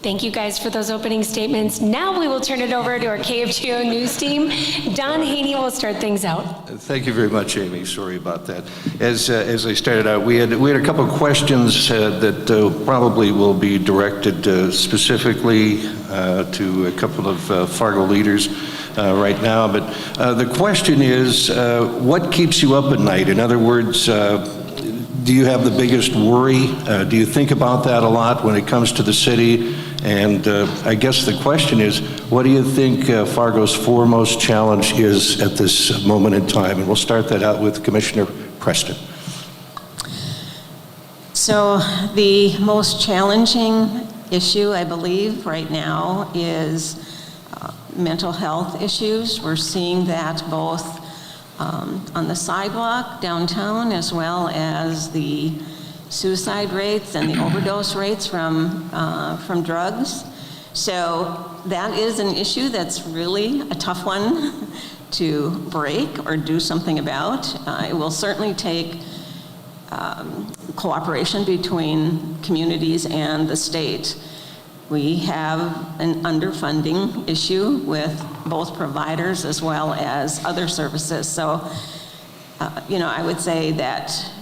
Thank you guys for those opening statements. Now we will turn it over to our KFGO News Team. Don Haney will start things out. Thank you very much, Amy. Sorry about that. As I started out, we had a couple of questions that probably will be directed specifically to a couple of Fargo leaders right now. But the question is, what keeps you up at night? In other words, do you have the biggest worry? Do you think about that a lot when it comes to the city? And I guess the question is, what do you think Fargo's foremost challenge is at this moment in time? And we'll start that out with Commissioner Preston. So the most challenging issue, I believe, right now is mental health issues. We're seeing that both on the sidewalk downtown, as well as the suicide rates and the overdose rates from drugs. So that is an issue that's really a tough one to break or do something about. It will certainly take cooperation between communities and the state. We have an underfunding issue with both providers as well as other services. So, I would say that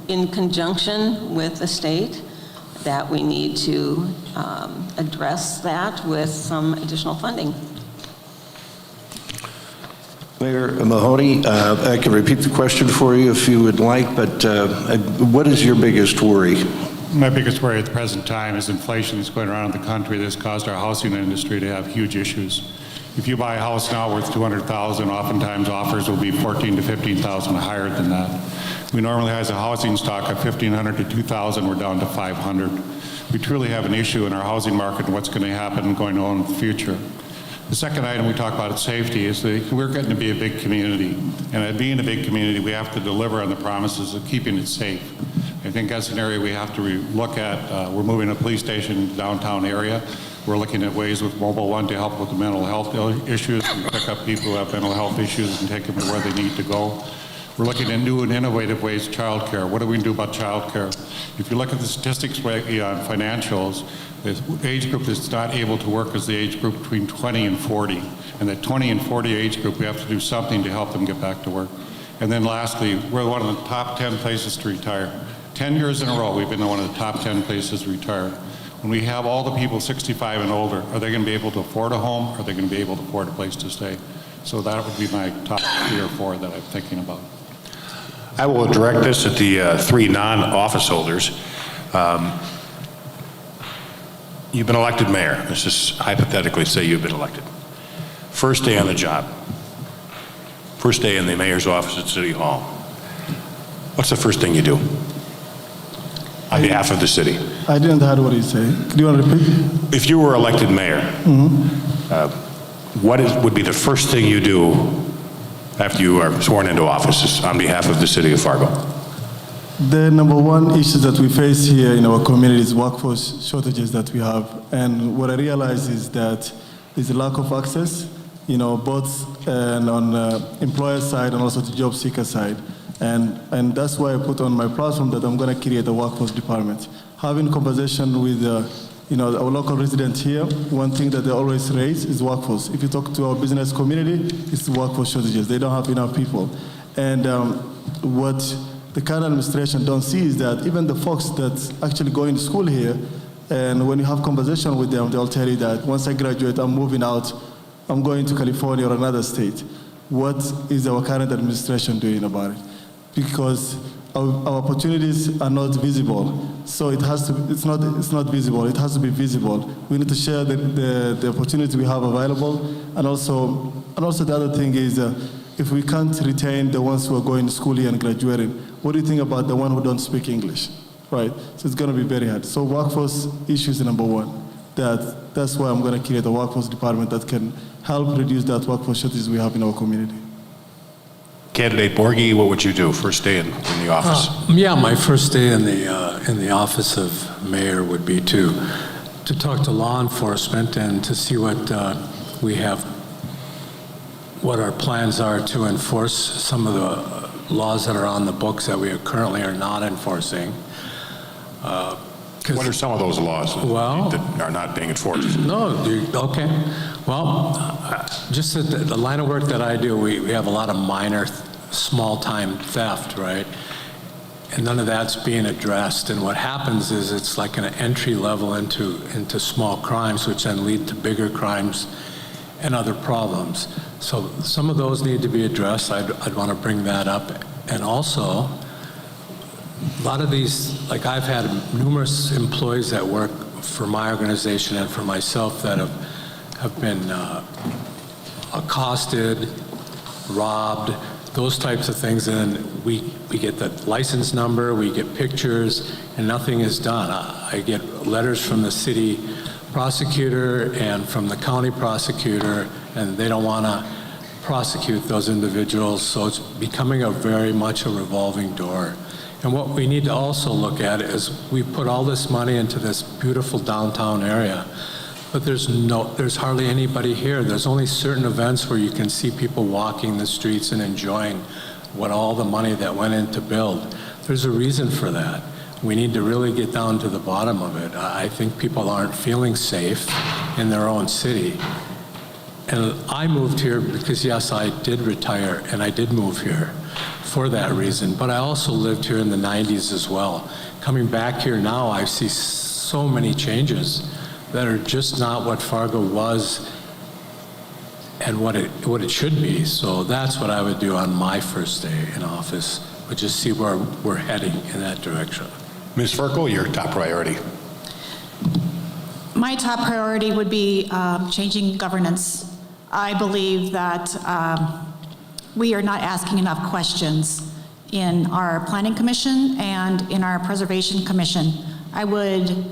in conjunction with the state, that we need to address that with some additional funding. Mayor Mahoney, I can repeat the question for you if you would like, but what is your biggest worry? My biggest worry at the present time is inflation that's going around the country that's caused our housing industry to have huge issues. If you buy a house now worth $200,000, oftentimes offers will be $14,000 to $15,000 higher than that. We normally have a housing stock of $1,500 to $2,000. We're down to $500. We truly have an issue in our housing market and what's going to happen going on in the future. The second item we talk about is safety. Is that we're getting to be a big community, and being a big community, we have to deliver on the promises of keeping it safe. I think that's an area we have to look at. We're moving a police station in the downtown area. We're looking at ways with Mobile One to help with the mental health issues and pick up people who have mental health issues and take them to where they need to go. We're looking at new and innovative ways of child care. What do we do about child care? If you look at the statistics on financials, the age group that's not able to work is the age group between 20 and 40. And that 20 and 40 age group, we have to do something to help them get back to work. And then lastly, we're one of the top 10 places to retire. 10 years in a row, we've been one of the top 10 places to retire. When we have all the people 65 and older, are they going to be able to afford a home? Or are they going to be able to afford a place to stay? So that would be my top 3 or 4 that I'm thinking about. I will direct this at the 3 non-office holders. You've been elected mayor. Let's just hypothetically say you've been elected. First day on the job. First day in the mayor's office at City Hall. What's the first thing you do on behalf of the city? I didn't hear what you say. Do you want to repeat? If you were elected mayor, what would be the first thing you do after you are sworn into office on behalf of the city of Fargo? The number one issue that we face here in our community is workforce shortages that we have. And what I realize is that there's a lack of access, both on the employer side and also the job seeker side. And that's why I put on my platform that I'm going to create a workforce department. Having conversation with our local residents here, one thing that they always raise is workforce. If you talk to our business community, it's workforce shortages. They don't have enough people. And what the current administration don't see is that even the folks that actually going to school here, and when you have conversation with them, they'll tell you that once I graduate, I'm moving out, I'm going to California or another state. What is our current administration doing about it? Because our opportunities are not visible. So it has to, it's not visible, it has to be visible. We need to share the opportunity we have available. And also the other thing is, if we can't retain the ones who are going to school here and graduating, what do you think about the one who don't speak English, right? So it's gonna be very hard. So workforce issues is number one. That's why I'm gonna create a workforce department that can help reduce that workforce shortages we have in our community. Candidate Borghi, what would you do first day in the office? My first day in the office of mayor would be to talk to law enforcement and to see what we have, what our plans are to enforce some of the laws that are on the books that we currently are not enforcing. What are some of those laws Well- that are not being enforced? No, okay. Well, just the line of work that I do, we have a lot of minor, small-time theft, right? And none of that's being addressed. And what happens is it's like an entry level into small crimes, which then lead to bigger crimes and other problems. So some of those need to be addressed. I'd want to bring that up. And also, a lot of these, like I've had numerous employees that work for my organization and for myself that have been accosted, robbed, those types of things, and then we get the license number, we get pictures, and nothing is done. I get letters from the city prosecutor and from the county prosecutor, and they don't want to prosecute those individuals, so it's becoming very much a revolving door. And what we need to also look at is we put all this money into this beautiful downtown area, but there's hardly anybody here. There's only certain events where you can see people walking the streets and enjoying what all the money that went in to build. There's a reason for that. We need to really get down to the bottom of it. I think people aren't feeling safe in their own city. And I moved here because, yes, I did retire and I did move here for that reason, but I also lived here in the 90s as well. Coming back here now, I see so many changes that are just not what Fargo was and what it should be. So that's what I would do on my first day in office, would just see where we're heading in that direction. Ms. Fercho, your top priority. My top priority would be changing governance. I believe that we are not asking enough questions in our Planning Commission and in our Preservation Commission. I would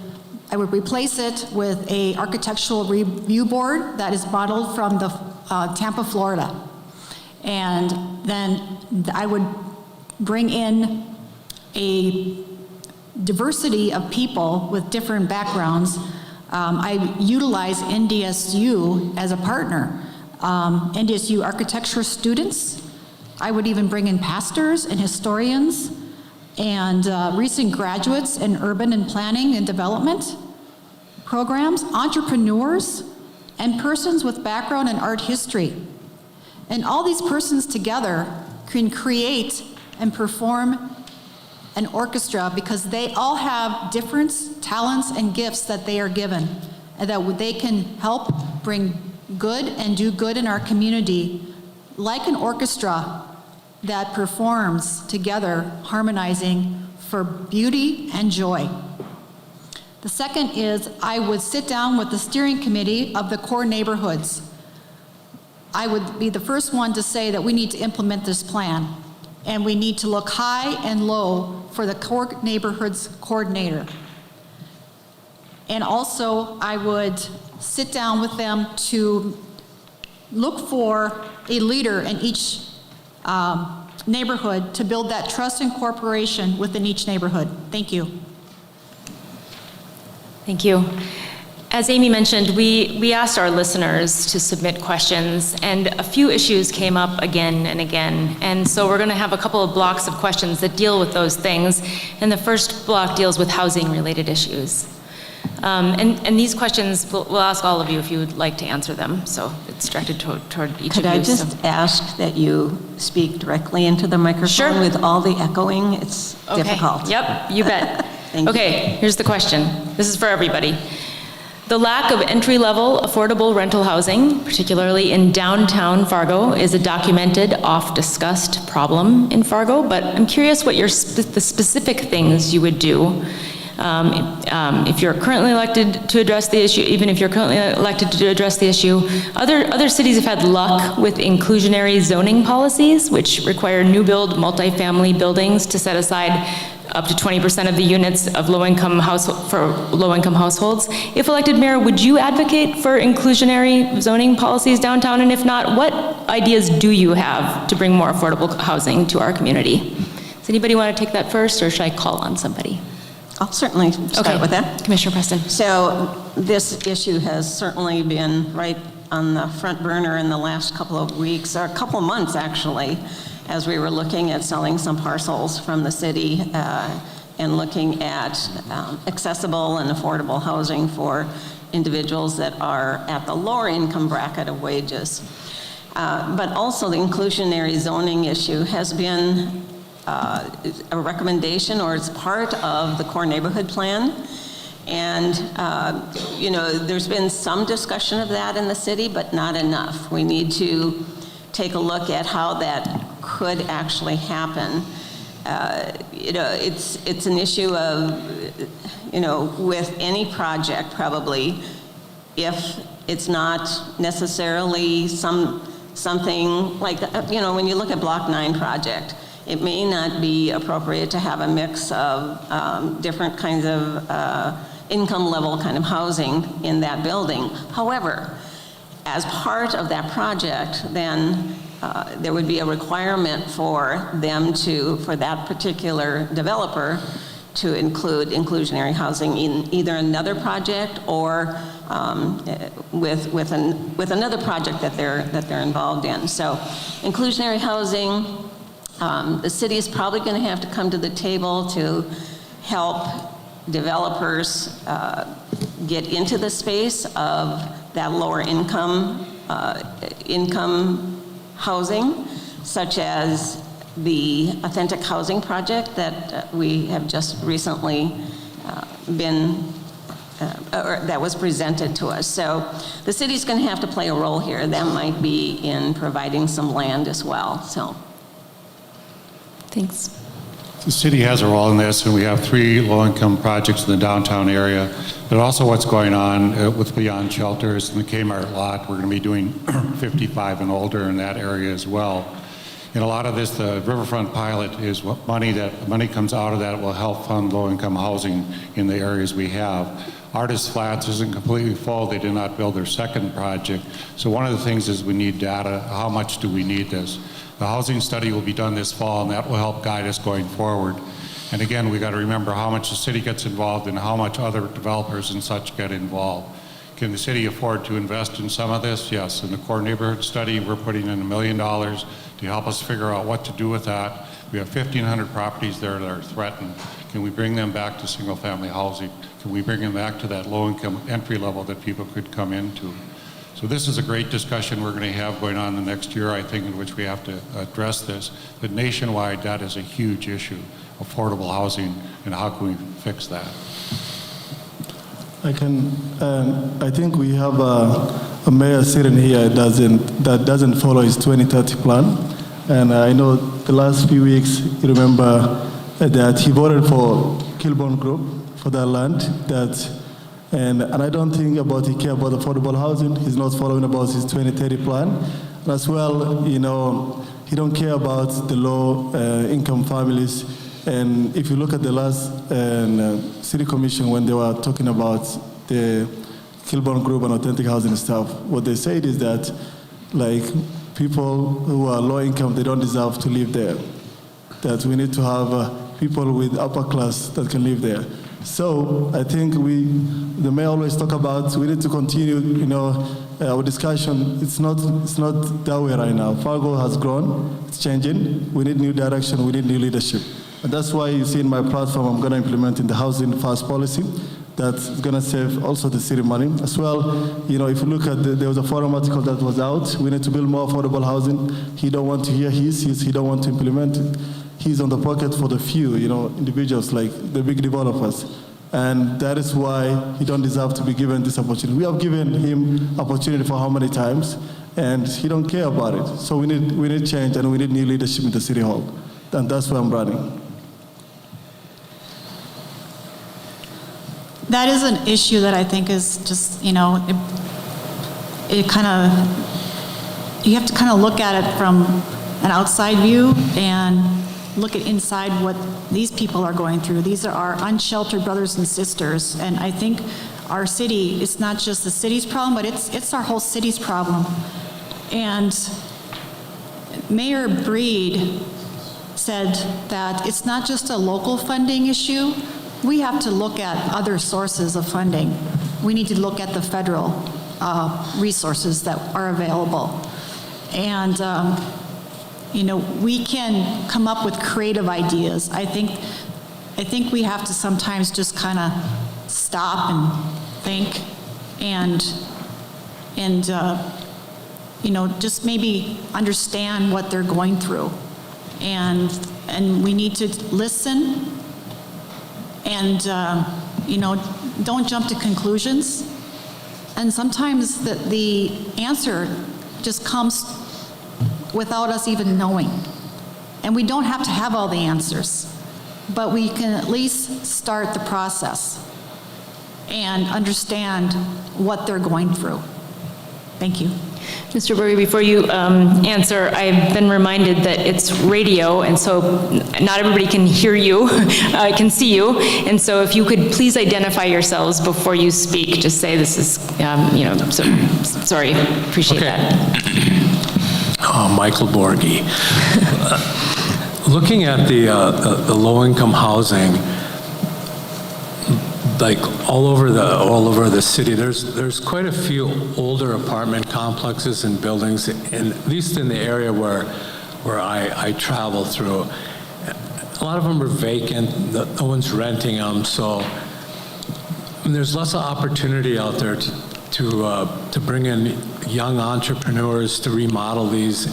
replace it with a architectural review board that is modeled from the Tampa, Florida. And then I would bring in a diversity of people with different backgrounds. I utilize NDSU as a partner. NDSU architecture students. I would even bring in pastors and historians and recent graduates in urban and planning and development programs, entrepreneurs, and persons with background in art history. And all these persons together can create and perform an orchestra because they all have different talents and gifts that they are given, and that they can help bring good and do good in our community, like an orchestra that performs together, harmonizing for beauty and joy. The second is I would sit down with the steering committee of the core neighborhoods. I would be the first one to say that we need to implement this plan, and we need to look high and low for the core neighborhoods coordinator. And also, I would sit down with them to look for a leader in each neighborhood to build that trust and cooperation within each neighborhood. Thank you. Thank you. As Amy mentioned, we asked our listeners to submit questions, and a few issues came up again and again. And so we're going to have a couple of blocks of questions that deal with those things. And the first block deals with housing-related issues. And these questions, we'll ask all of you if you would like to answer them. So it's directed toward each of you. Could I just ask that you speak directly into the microphone? Sure. With all the echoing? It's difficult. Yep, you bet. Thank you. Okay, here's the question. This is for everybody. The lack of entry-level affordable rental housing, particularly in downtown Fargo, is a documented, oft-discussed problem in Fargo, but I'm curious what the specific things you would do if you're currently elected to address the issue, even if you're currently elected to address the issue. Other cities have had luck with inclusionary zoning policies, which require new build multifamily buildings to set aside up to 20% of the units of low-income households. If elected mayor, would you advocate for inclusionary zoning policies downtown? And if not, what ideas do you have to bring more affordable housing to our community? Does anybody want to take that first, or should I call on somebody? I'll certainly start with that. Commissioner Preston. So this issue has certainly been right on the front burner in the last couple of weeks, or a couple of months actually, as we were looking at selling some parcels from the city and looking at accessible and affordable housing for individuals that are at the lower income bracket of wages. But also the inclusionary zoning issue has been a recommendation, or it's part of the core neighborhood plan. And, you know, there's been some discussion of that in the city, but not enough. We need to take a look at how that could actually happen. You know, it's an issue of, you know, with any project probably, if it's not necessarily something like, you know, when you look at Block 9 project, it may not be appropriate to have a mix of different kinds of income level kind of housing in that building. However, as part of that project, then there would be a requirement for them to, for that particular developer, to include inclusionary housing in either another project or with another project that they're involved in. So, inclusionary housing, the city is probably going to have to come to the table to help developers get into the space of that lower income housing, such as the Authentic Housing Project that we have just recently or that was presented to us. So the city's going to have to play a role here. That might be in providing some land as well. So, Thanks. The city has a role in this, and we have 3 low-income projects in the downtown area, but also what's going on with Beyond Shelters and the Kmart lot. We're going to be doing 55 and older in that area as well. And a lot of this, the Riverfront pilot, is what money comes out of that will help fund low-income housing in the areas we have. Artist Flats isn't completely full. They did not build their second project. So one of the things is we need data. How much do we need this? The housing study will be done this fall, and that will help guide us going forward. And again, we got to remember how much the city gets involved and how much other developers and such get involved. Can the city afford to invest in some of this? Yes. In the core neighborhood study, we're putting in $1 million to help us figure out what to do with that. We have 1,500 properties there that are threatened. Can we bring them back to single-family housing? Can we bring them back to that low-income entry level that people could come into? So this is a great discussion we're going to have going on the next year, I think, in which we have to address this. But nationwide, that is a huge issue, affordable housing, and how can we fix that? I think we have a mayor sitting here that doesn't follow his 2030 plan. And I know the last few weeks, you remember that he voted for Kilburn Group for that land. And I don't think he cares about affordable housing. He's not following about his 2030 plan. And as well, you know, he don't care about the low-income families. And if you look at the last city commission when they were talking about the Kilburn Group and authentic housing stuff, what they said is that, like, people who are low income, they don't deserve to live there. That we need to have people with upper class that can live there. So I think the mayor always talk about we need to continue, you know, our discussion. It's not that way right now. Fargo has grown, it's changing. We need new direction, we need new leadership. And that's why you see in my platform, I'm gonna implement in the housing first policy that's gonna save also the city money. As well, you know, if you look at there was a forum article that was out, we need to build more affordable housing. He don't want to hear he don't want to implement it. He's on the pocket for the few, you know, individuals like the big developers. And that is why he don't deserve to be given this opportunity. We have given him opportunity for how many times, and he don't care about it. So we need change, and we need new leadership in the city hall. And that's why I'm running. That is an issue that I think is just, you know, it kind of, you have to kind of look at it from an outside view and look at inside what these people are going through. These are our unsheltered brothers and sisters, and I think our city, it's not just the city's problem, but it's our whole city's problem. And Mayor Breed said that it's not just a local funding issue. We have to look at other sources of funding. We need to look at the federal resources that are available. And you know, we can come up with creative ideas. I think I think we have to sometimes just kind of stop and think and just maybe understand what they're going through. And we need to listen and, don't jump to conclusions. And sometimes the answer just comes without us even knowing. And we don't have to have all the answers, but we can at least start the process and understand what they're going through. Thank you. Mr. Burry, before you answer, I've been reminded that it's radio, and so not everybody can hear you, can see you, and so if you could please identify yourselves before you speak, just say this is, sorry, appreciate that. Michael Borghi. Looking at the low-income housing, like all over the city, there's quite a few older apartment complexes and buildings, and at least in the area where I travel through. A lot of them are vacant, no one's renting them, so there's lots of opportunity out there to bring in young entrepreneurs to remodel these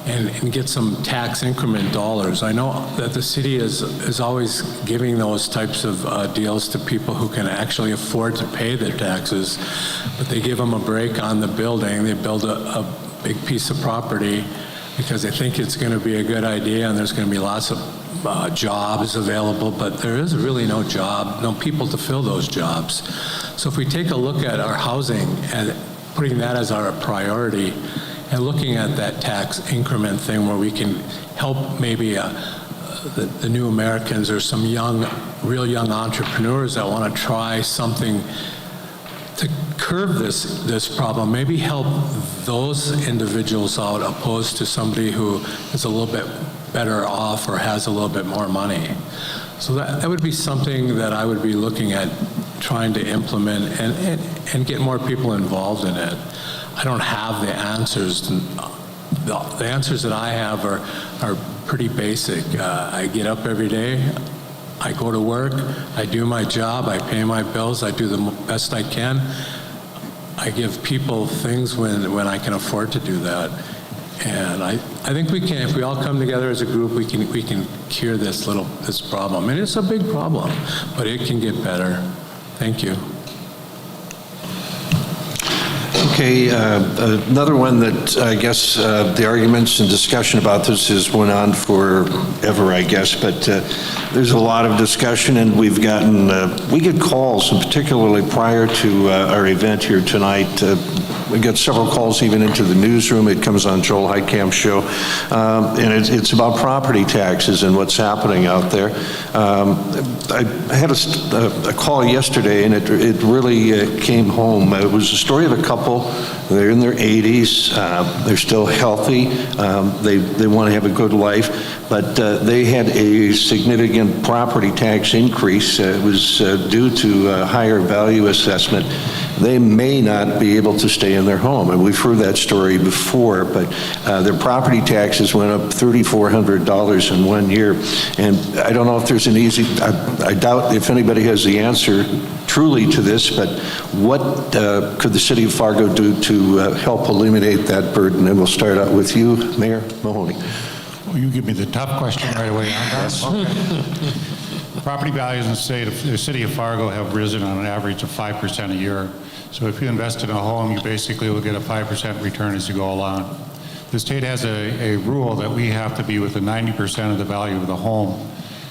and get some tax increment dollars. I know that the city is always giving those types of deals to people who can actually afford to pay their taxes, but they give them a break on the building. They build a big piece of property because they think it's going to be a good idea and there's going to be lots of jobs available, but there is really no people to fill those jobs. So if we take a look at our housing and putting that as our priority, and looking at that tax increment thing where we can help maybe the new Americans or some real young entrepreneurs that want to try something to curb this problem, maybe help those individuals out opposed to somebody who is a little bit better off or has a little bit more money. So that would be something that I would be looking at trying to implement and get more people involved in it. I don't have the answers. The answers that I have are pretty basic. I get up every day, I go to work, I do my job, I pay my bills, I do the best I can. I give people things when I can afford to do that. And I think we can, if we all come together as a group, we can cure this problem. And it's a big problem, but it can get better. Thank you. Okay, another one that I guess the arguments and discussion about this has went on forever, I guess, but there's a lot of discussion, and we get calls, and particularly prior to our event here tonight, we get several calls even into the newsroom. It comes on Joel Heitkamp's show, and it's about property taxes and what's happening out there. I had a call yesterday, and it really came home. It was a story of a couple. They're in their 80s. They're still healthy. They want to have a good life, but they had a significant property tax increase. It was due to a higher value assessment. They may not be able to stay in their home, and we've heard that story before, but their property taxes went up $3,400 in 1 year, and I don't know if there's an easy, I doubt if anybody has the answer truly to this, but what could the city of Fargo do to help eliminate that burden? And we'll start out with you, Mayor Mahoney. Well, you give me the tough question right away. Okay. Property values in the city of Fargo have risen on an average of 5% a year. So if you invest in a home, you basically will get a 5% return as you go along. The state has a rule that we have to be within 90% of the value of the home.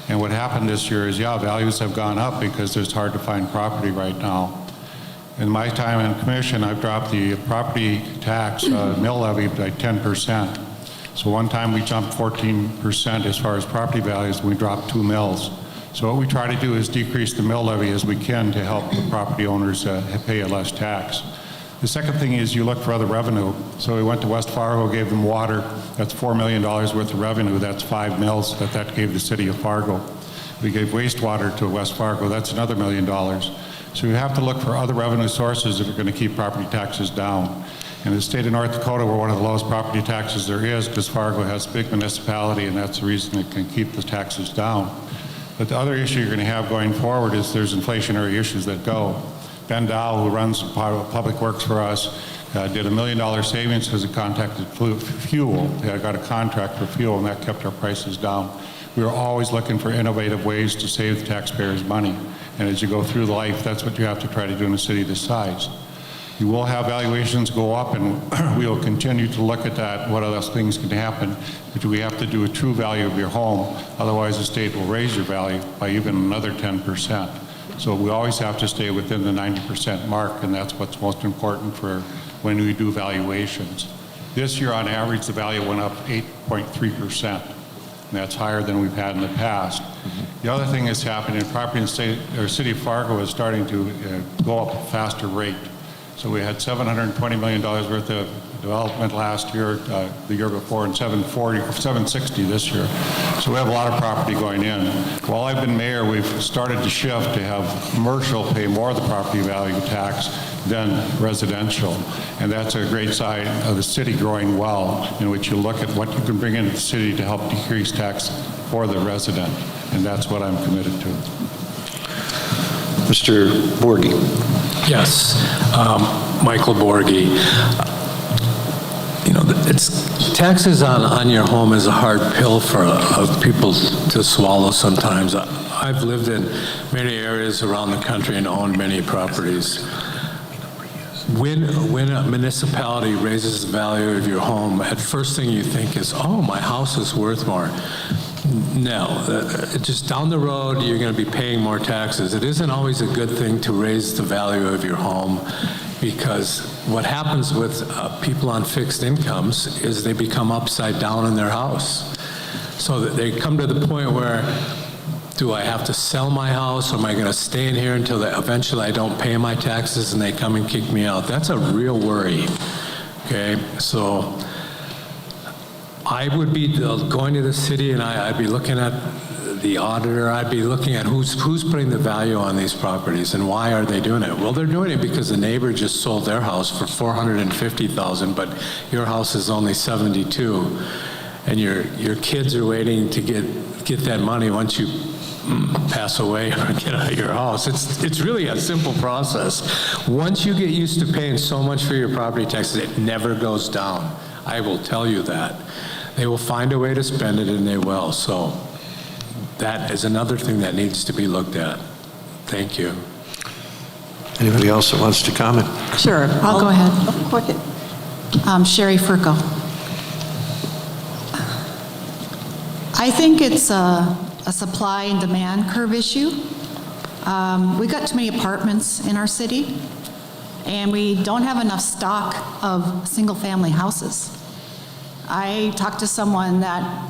And what happened this year is, values have gone up because it's hard to find property right now. In my time in commission, I've dropped the property tax mill levy by 10%. So one time we jumped 14% as far as property values, and we dropped 2 mills. So what we try to do is decrease the mill levy as we can to help the property owners pay a less tax. The second thing is you look for other revenue. So we went to West Fargo, gave them water. That's $4 million worth of revenue. That's 5 mills that gave the city of Fargo. We gave wastewater to West Fargo. That's another $1 million. So we have to look for other revenue sources if we're going to keep property taxes down. In the state of North Dakota, we're one of the lowest property taxes there is because Fargo has a big municipality, and that's the reason it can keep the taxes down. But the other issue you're going to have going forward is there's inflationary issues that go. Ben Dow, who runs Public Works for us, did $1 million savings because he contacted fuel. They got a contract for fuel, and that kept our prices down. We were always looking for innovative ways to save the taxpayers money. And as you go through life, that's what you have to try to do in a city this size. You will have valuations go up, and we will continue to look at that, what other things can happen. But we have to do a true value of your home. Otherwise, the state will raise your value by even another 10%. So we always have to stay within the 90% mark, and that's what's most important for when we do valuations. This year, on average, the value went up 8.3%. And that's higher than we've had in the past. The other thing that's happening in property in the city of Fargo is starting to go up at a faster rate. So we had $720 million worth of development last year, the year before, and $760 this year. So we have a lot of property going in. While I've been mayor, we've started to shift to have commercial pay more of the property value tax than residential. And that's a great sign of the city growing well, in which you look at what you can bring into the city to help decrease tax for the resident. And that's what I'm committed to. Mr. Borghi. Yes, Michael Borghi. You know, taxes on your home is a hard pill for people to swallow sometimes. I've lived in many areas around the country and owned many properties. When a municipality raises the value of your home, at first thing you think is, oh, my house is worth more. No, just down the road, you're going to be paying more taxes. It isn't always a good thing to raise the value of your home, because what happens with people on fixed incomes is they become upside down in their house. So that they come to the point where, do I have to sell my house, or am I going to stay in here until eventually I don't pay my taxes and they come and kick me out? That's a real worry, okay? So I would be going to the city, and I'd be looking at the auditor. I'd be looking at who's putting the value on these properties, and why are they doing it? Well, they're doing it because the neighbor just sold their house for $450,000, but your house is only $72,000, and your kids are waiting to get that money once you pass away or get out of your house. It's really a simple process. Once you get used to paying so much for your property taxes, it never goes down. I will tell you that. They will find a way to spend it, and they will. So that is another thing that needs to be looked at. Thank you. Anybody else that wants to comment? Sure, I'll go ahead. Oh, go ahead. Sheri Fercho. I think it's a supply and demand curve issue. We've got too many apartments in our city, and we don't have enough stock of single-family houses. I talked to someone that,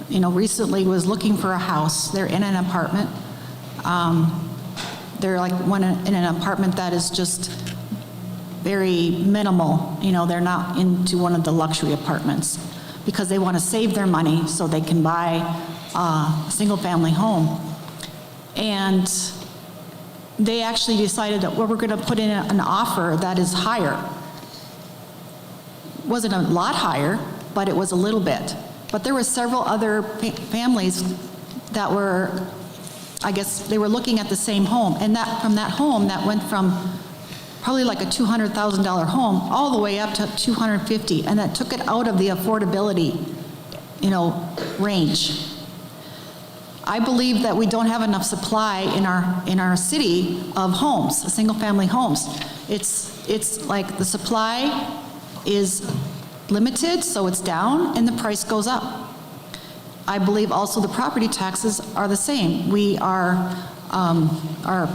recently was looking for a house. They're in an apartment. They're in an apartment that is just very minimal. They're not into one of the luxury apartments because they want to save their money so they can buy a single-family home. And they actually decided that we're going to put in an offer that is higher. Wasn't a lot higher, but it was a little bit. But there were several other families that were, I guess, they were looking at the same home. And from that home, that went from probably like a $200,000 home all the way up to $250,000, and that took it out of the affordability, range. I believe that we don't have enough supply in our city of homes, single-family homes. It's like the supply is limited, so it's down, and the price goes up. I believe also the property taxes are the same. Our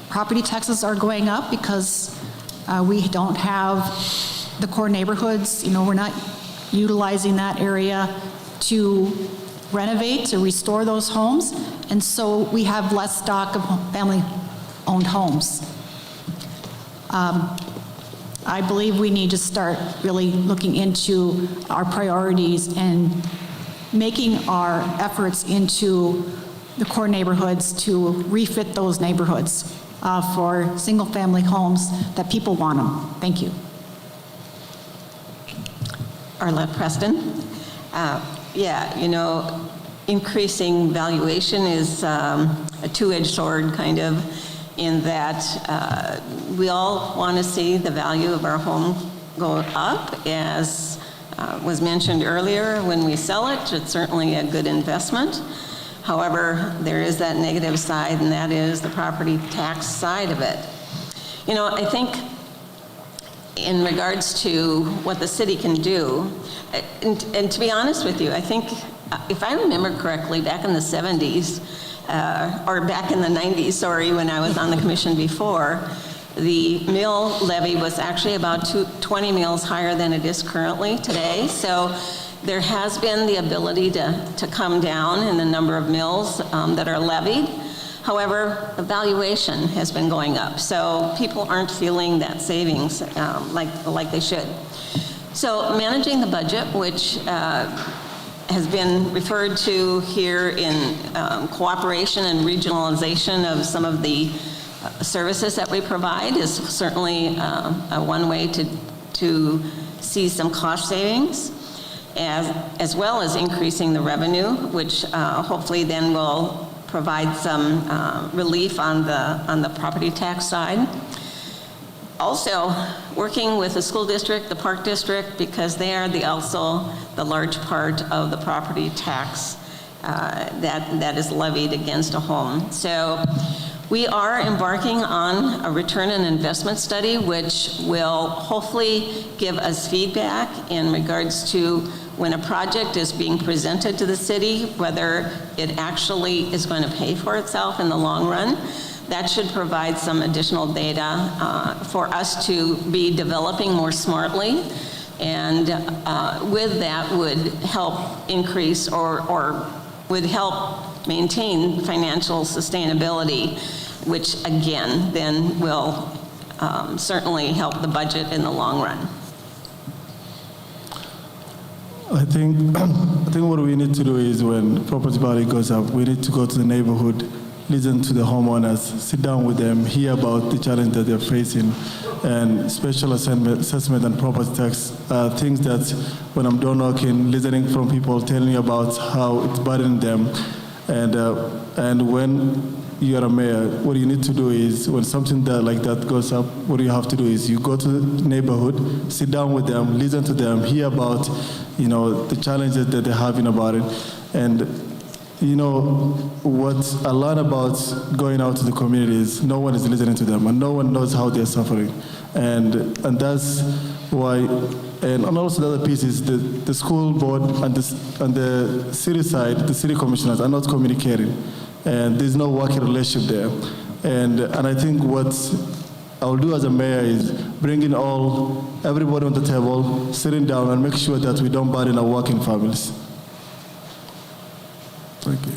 property taxes are going up because we don't have the core neighborhoods. We're not utilizing that area to renovate, to restore those homes, and so we have less stock of family-owned homes. I believe we need to start really looking into our priorities and making our efforts into the core neighborhoods to refit those neighborhoods for single-family homes that people want them. Thank you. Arlette, Preston. increasing valuation is a two-edged sword, kind of, in that we all want to see the value of our home go up. As was mentioned earlier, when we sell it, it's certainly a good investment. However, there is that negative side, and that is the property tax side of it. You know, I think in regards to what the city can do, and to be honest with you, I think, if I remember correctly, back in the 70s, or back in the 90s, sorry, when I was on the commission before, the mill levy was actually about 20 mills higher than it is currently today. So there has been the ability to come down in the number of mills that are levied. However, the valuation has been going up, so people aren't feeling that savings like they should. So managing the budget, which has been referred to here in cooperation and regionalization of some of the services that we provide, is certainly one way to see some cost savings, as well as increasing the revenue, which hopefully then will provide some relief on the property tax side. Also, working with the school district, the park district, because they are also the large part of the property tax that is levied against a home. So we are embarking on a return on investment study, which will hopefully give us feedback in regards to when a project is being presented to the city, whether it actually is going to pay for itself in the long run. That should provide some additional data for us to be developing more smartly, and with that would help increase or would help maintain financial sustainability, which again then will certainly help the budget in the long run. I think what we need to do is, when property value goes up, we need to go to the neighborhood, listen to the homeowners, sit down with them, hear about the challenge that they're facing, and special assessment and property tax things that when I'm door knocking, listening from people telling me about how it's burdening them, and when you're a mayor, what you need to do is, when something like that goes up, what you have to do is you go to the neighborhood, sit down with them, listen to them, hear about, the challenges that they're having about it. And, what I learned about going out to the communities, no one is listening to them, and no one knows how they're suffering. And that's why, and also the other piece is the school board and the city side, the city commissioners are not communicating. And there's no working relationship there. And I think what I'll do as a mayor is bringing everybody on the table, sitting down, and make sure that we don't burden our working families. Thank you.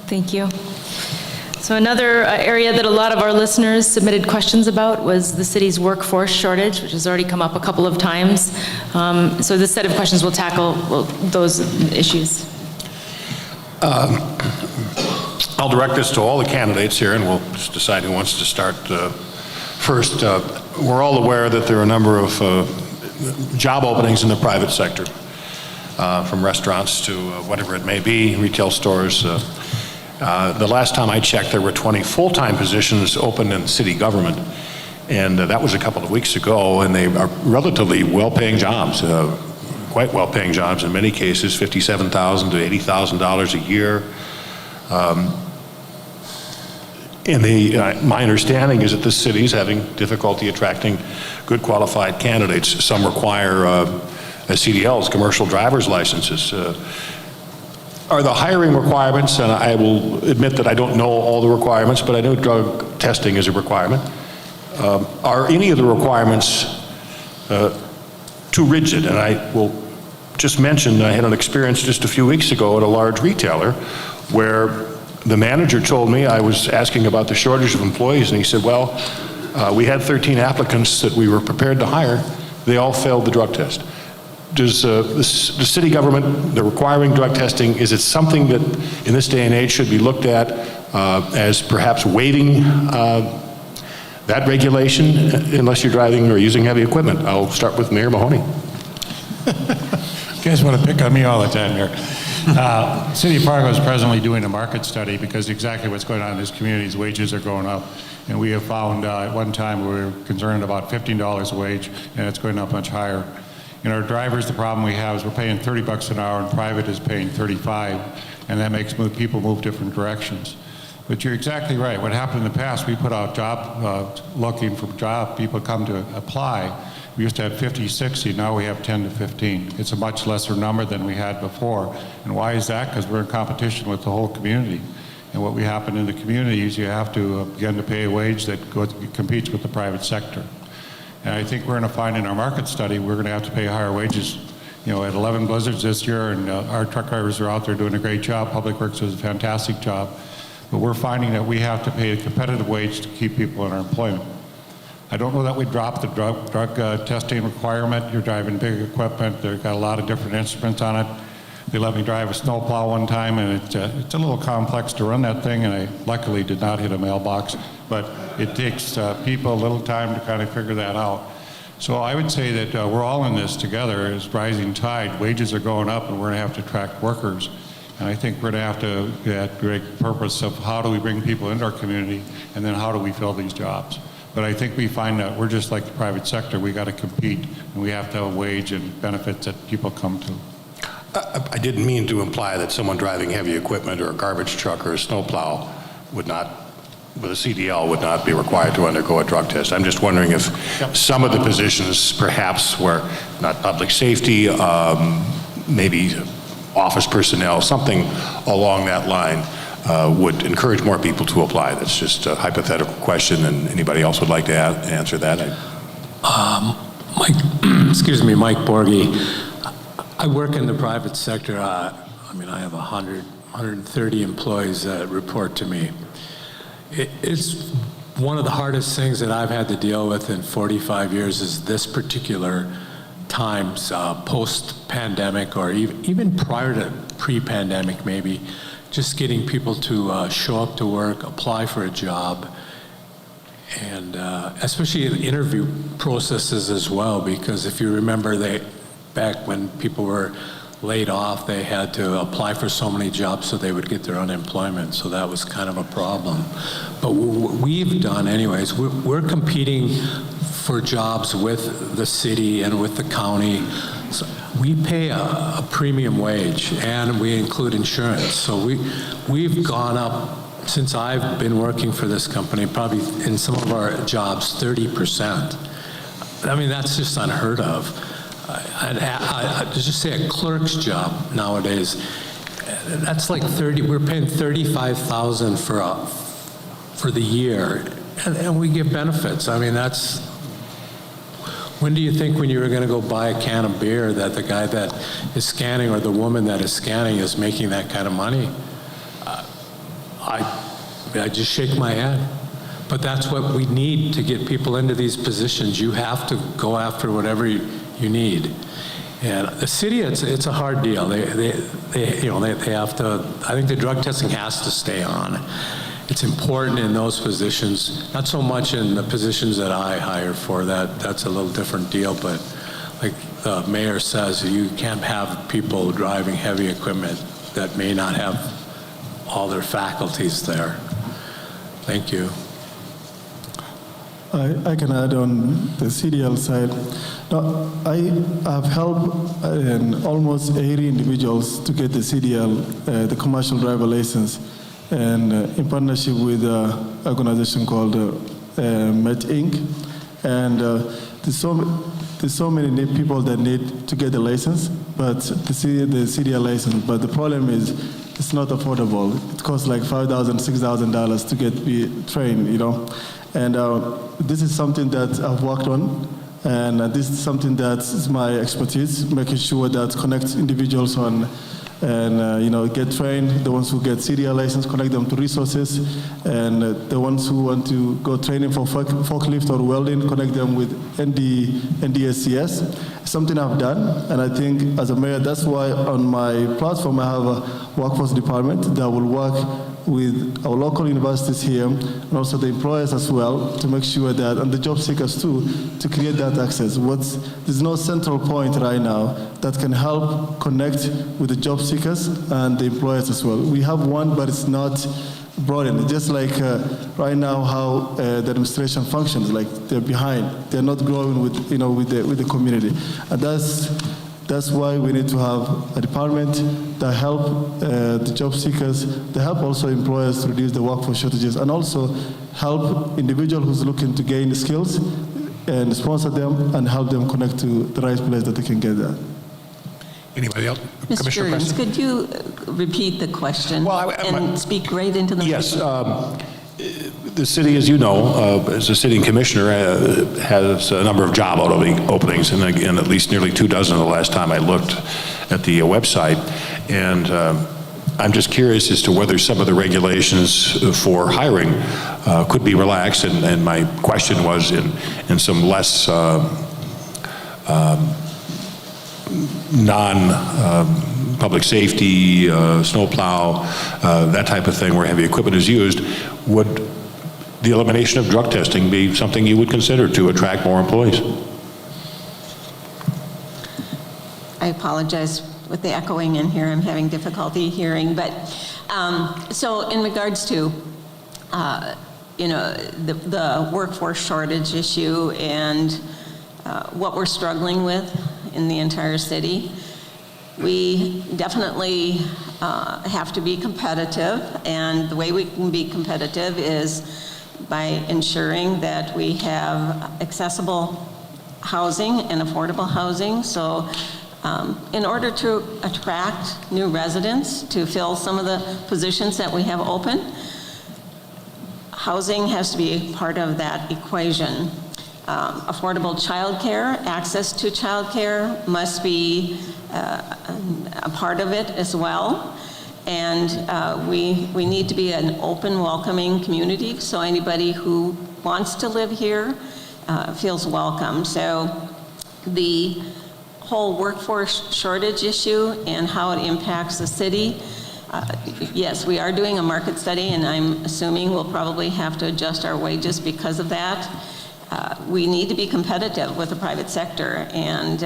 Thank you. So another area that a lot of our listeners submitted questions about was the city's workforce shortage, which has already come up a couple of times. So this set of questions will tackle those issues. I'll direct this to all the candidates here, and we'll just decide who wants to start first. We're all aware that there are a number of job openings in the private sector, from restaurants to whatever it may be, retail stores. The last time I checked, there were 20 full-time positions open in city government, and that was a couple of weeks ago, and they are relatively well-paying jobs, quite well-paying jobs in many cases, $57,000 to $80,000 a year. My understanding is that the city is having difficulty attracting good qualified candidates. Some require CDLs, commercial driver's licenses. Are the hiring requirements, and I will admit that I don't know all the requirements, but I know drug testing is a requirement. Are any of the requirements too rigid? And I will just mention, I had an experience just a few weeks ago at a large retailer where the manager told me, I was asking about the shortage of employees, and he said, well, we had 13 applicants that we were prepared to hire. They all failed the drug test. Does the city government, the requiring drug testing, is it something that in this day and age should be looked at as perhaps waiving that regulation unless you're driving or using heavy equipment? I'll start with Mayor Mahoney. guys want to pick on me all the time here. City of Fargo is presently doing a market study because exactly what's going on in this community is wages are going up. And we have found at one time we were concerned about $15 a wage, and it's going up much higher. In our drivers, the problem we have is we're paying $30 an hour, and private is paying $35, and that makes people move different directions. But you're exactly right. What happened in the past, we put out looking for job, people come to apply. We used to have 50, 60, now we have 10 to 15. It's a much lesser number than we had before. And why is that? Because we're in competition with the whole community. And what we happen in the community is you have to begin to pay a wage that competes with the private sector. And I think we're going to find in our market study, we're going to have to pay higher wages. You know, at 11 blizzards this year, and our truck drivers are out there doing a great job. Public Works does a fantastic job. But we're finding that we have to pay a competitive wage to keep people in our employment. I don't know that we dropped the drug testing requirement. You're driving big equipment. They've got a lot of different instruments on it. They let me drive a snowplow one time, and it's a little complex to run that thing, and I luckily did not hit a mailbox. But it takes people a little time to kind of figure that out. So I would say that we're all in this together. As rising tide, wages are going up, and we're going to have to attract workers. And I think we're going to have to get great purpose of how do we bring people into our community, and then how do we fill these jobs. But I think we find that we're just like the private sector. We got to compete, and we have to have a wage and benefits that people come to. I didn't mean to imply that someone driving heavy equipment or a garbage truck or a snowplow would not, with a CDL, would not be required to undergo a drug test. I'm just wondering if some of the positions perhaps were not public safety, maybe office personnel, something along that line would encourage more people to apply. That's just a hypothetical question, and anybody else would like to answer that? Mike Borghi. I work in the private sector. I have 130 employees that report to me. It's one of the hardest things that I've had to deal with in 45 years is this particular times, post-pandemic or even prior to pre-pandemic maybe, just getting people to show up to work, apply for a job, and especially in interview processes as well, because if you remember back when people were laid off, they had to apply for so many jobs so they would get their unemployment, so that was kind of a problem. But what we've done anyways, we're competing for jobs with the city and with the county. So we pay a premium wage, and we include insurance. So we've gone up, since I've been working for this company, probably in some of our jobs, 30%. I mean, that's just unheard of. I'd just say a clerk's job nowadays, that's like we're paying $35,000 for the year, and we give benefits. I mean, when do you think when you were going to go buy a can of beer that the guy that is scanning or the woman that is scanning is making that kind of money? I just shake my head. But that's what we need to get people into these positions. You have to go after whatever you need. And the city, it's a hard deal. They have to, I think the drug testing has to stay on. It's important in those positions, not so much in the positions that I hire for. That's a little different deal, but like the mayor says, you can't have people driving heavy equipment that may not have all their faculties there. Thank you. I can add on the CDL side. Now, I have helped almost 80 individuals to get the CDL, the commercial driver license, and in partnership with an organization called Met Inc. And there's so many people that need to get the license, but the CDL license. But the problem is, it's not affordable. It costs like $5,000, $6,000 to get trained, you know. And this is something that I've worked on, and this is something that is my expertise, making sure that connects individuals on, and get trained. The ones who get CDL license, connect them to resources, and the ones who want to go training for forklift or welding, connect them with NDSCS. Something I've done, and I think as a mayor, that's why on my platform I have a workforce department that will work with our local universities here and also the employers as well to make sure that, and the job seekers too, to create that access. There's no central point right now that can help connect with the job seekers and the employers as well. We have one, but it's not broadened. Just like right now how the administration functions, like they're behind. They're not growing with the community. And that's why we need to have a department that help the job seekers, that help also employers to reduce the workforce shortages, and also help individual who's looking to gain skills and sponsor them and help them connect to the right place that they can get there. Anybody else? Mr. Commissioner Jones, Preston? could you repeat the question and speak right into the Yes. microphone? The city, as you know, as a sitting commissioner, has a number of job openings, and again, at least nearly 24 the last time I looked at the website. And I'm just curious as to whether some of the regulations for hiring could be relaxed. And my question was in some less non-public safety, snowplow, that type of thing where heavy equipment is used, would the elimination of drug testing be something you would consider to attract more employees? I apologize with the echoing in here. I'm having difficulty hearing. But so in regards to, the workforce shortage issue and what we're struggling with in the entire city, we definitely have to be competitive. And the way we can be competitive is by ensuring that we have accessible housing and affordable housing. So in order to attract new residents to fill some of the positions that we have open, housing has to be part of that equation. Affordable childcare, access to childcare must be a part of it as well. And we need to be an open, welcoming community, so anybody who wants to live here feels welcome. So the whole workforce shortage issue and how it impacts the city, yes, we are doing a market study, and I'm assuming we'll probably have to adjust our wages because of that. We need to be competitive with the private sector, and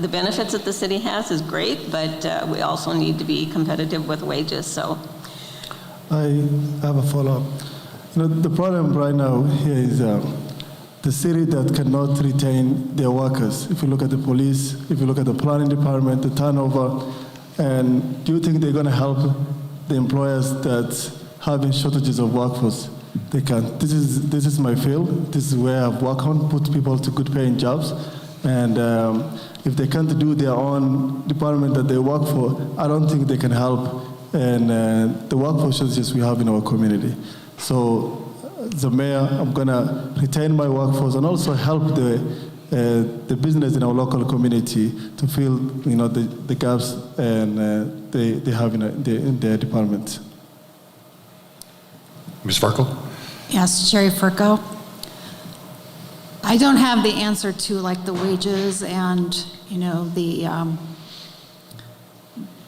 the benefits that the city has is great, but we also need to be competitive with wages. So, I have a follow-up. The problem right now here is the city that cannot retain their workers. If you look at the police, if you look at the planning department, the turnover, and do you think they're going to help the employers that having shortages of workforce? They can't. This is my field. This is where I've worked on, put people to good paying jobs. And if they can't do their own department that they work for, I don't think they can help in the workforce shortages we have in our community. So as a mayor, I'm gonna retain my workforce and also help the business in our local community to fill the gaps and they have in their department. Ms. Fargo? Yes, Sheri Fercho. I don't have the answer to like the wages and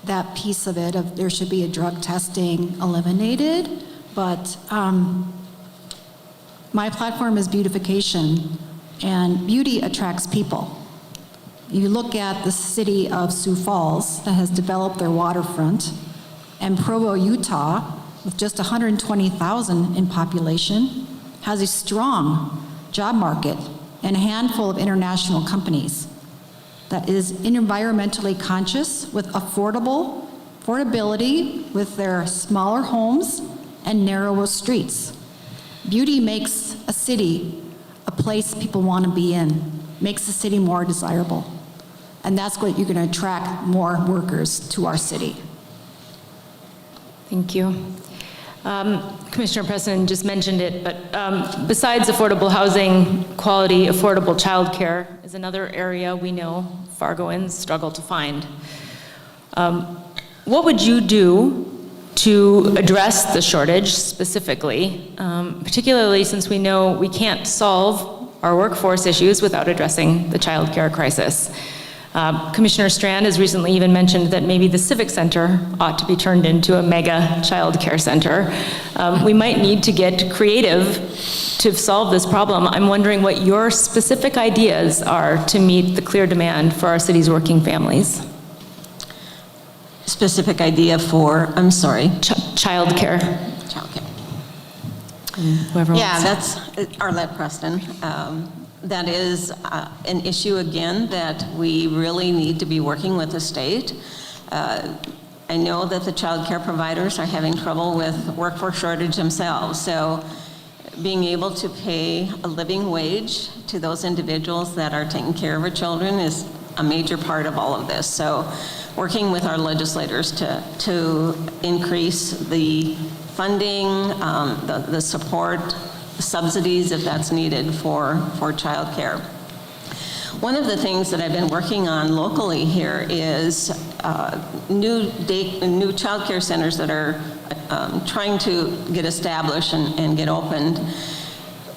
that piece of it of there should be a drug testing eliminated, but my platform is beautification, and beauty attracts people. You look at the city of Sioux Falls that has developed their waterfront, and Provo, Utah, with just 120,000 in population, has a strong job market and a handful of international companies that is environmentally conscious with affordability with their smaller homes and narrower streets. Beauty makes a city a place people want to be in, makes the city more desirable. And that's what you're going to attract more workers to our city. Thank you. Commissioner Preston just mentioned it, but besides affordable housing, quality, affordable childcare is another area we know Fargoans struggle to find. What would you do to address the shortage specifically, particularly since we know we can't solve our workforce issues without addressing the childcare crisis? Commissioner Strand has recently even mentioned that maybe the Civic Center ought to be turned into a mega child care center. We might need to get creative to solve this problem. I'm wondering what your specific ideas are to meet the clear demand for our city's working families. Specific idea for, I'm sorry. Child care. Child care. Whoever Yeah, wants. that's Arlette Preston. That is an issue, again, that we really need to be working with the state. I know that the child care providers are having trouble with workforce shortage themselves, so being able to pay a living wage to those individuals that are taking care of our children is a major part of all of this. So working with our legislators to increase the funding, the support, subsidies if that's needed for child care. One of the things that I've been working on locally here is new child care centers that are trying to get established and get opened.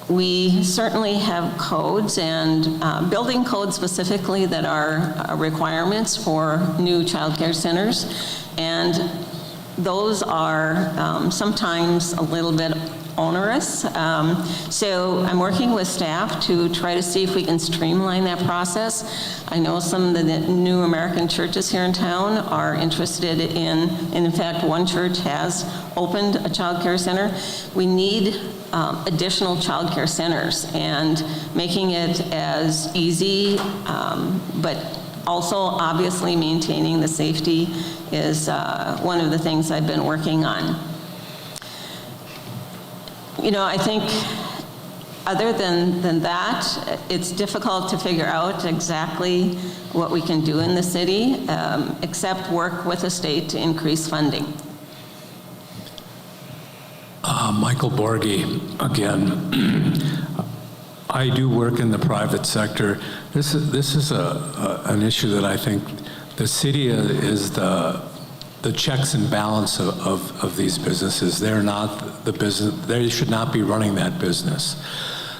We certainly have codes and building codes specifically that are requirements for new child care centers, and those are sometimes a little bit onerous. So I'm working with staff to try to see if we can streamline that process. I know some of the new American churches here in town are interested in fact, one church has opened a child care center. We need additional child care centers, and making it as easy, but also obviously maintaining the safety is one of the things I've been working on. You know, I think other than that, it's difficult to figure out exactly what we can do in the city, except work with the state to increase funding. Michael Borghi, again. I do work in the private sector. This is an issue that I think the city is the checks and balance of these businesses. They're not the business, they should not be running that business.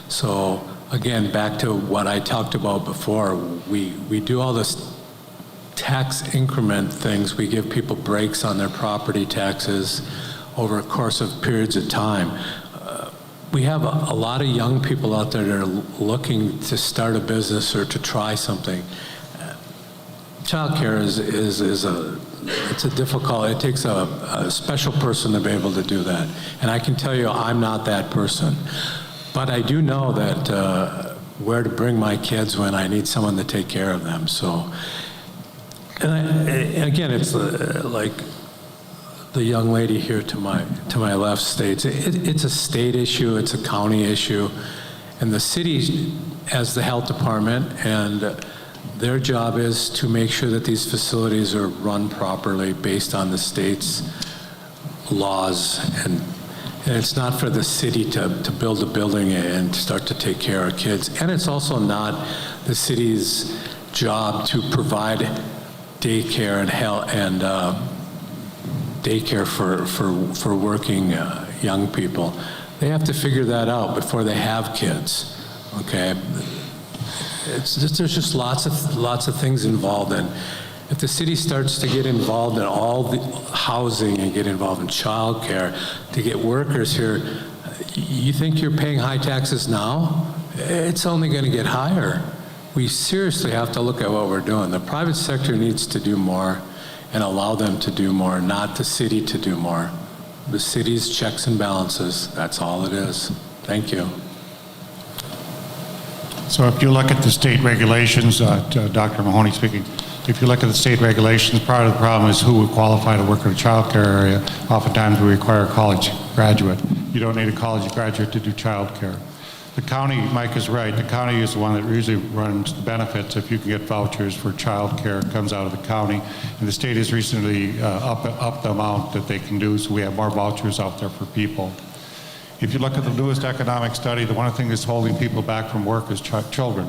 So again, back to what I talked about before, we do all this tax increment things. We give people breaks on their property taxes over a course of periods of time. We have a lot of young people out there that are looking to start a business or to try something. Childcare it's a difficult, it takes a special person to be able to do that. And I can tell you, I'm not that person. But I do know that where to bring my kids when I need someone to take care of them. So, and again, it's like the young lady here to my left states, it's a state issue, it's a county issue, and the city as the health department, and their job is to make sure that these facilities are run properly based on the state's laws, and it's not for the city to build a building and start to take care of kids, and it's also not the city's job to provide daycare and health and daycare for working young people. They have to figure that out before they have kids. Okay, there's just lots of things involved, and if the city starts to get involved in all the housing and get involved in child care to get workers here, you think you're paying high taxes now? It's only going to get higher. We seriously have to look at what we're doing. The private sector needs to do more and allow them to do more, not the city to do more. The city's checks and balances, that's all it is. Thank you. So if you look at the state regulations, Dr. Mahoney speaking, if you look at the state regulations, part of the problem is who would qualify to work in a child care area. Oftentimes we require a college graduate. You don't need a college graduate to do child care. The county, Mike is right, the county is the one that usually runs the benefits. If you can get vouchers for child care, it comes out of the county. And the state has recently upped the amount that they can do, so we have more vouchers out there for people. If you look at the newest economic study, the one thing that's holding people back from work is children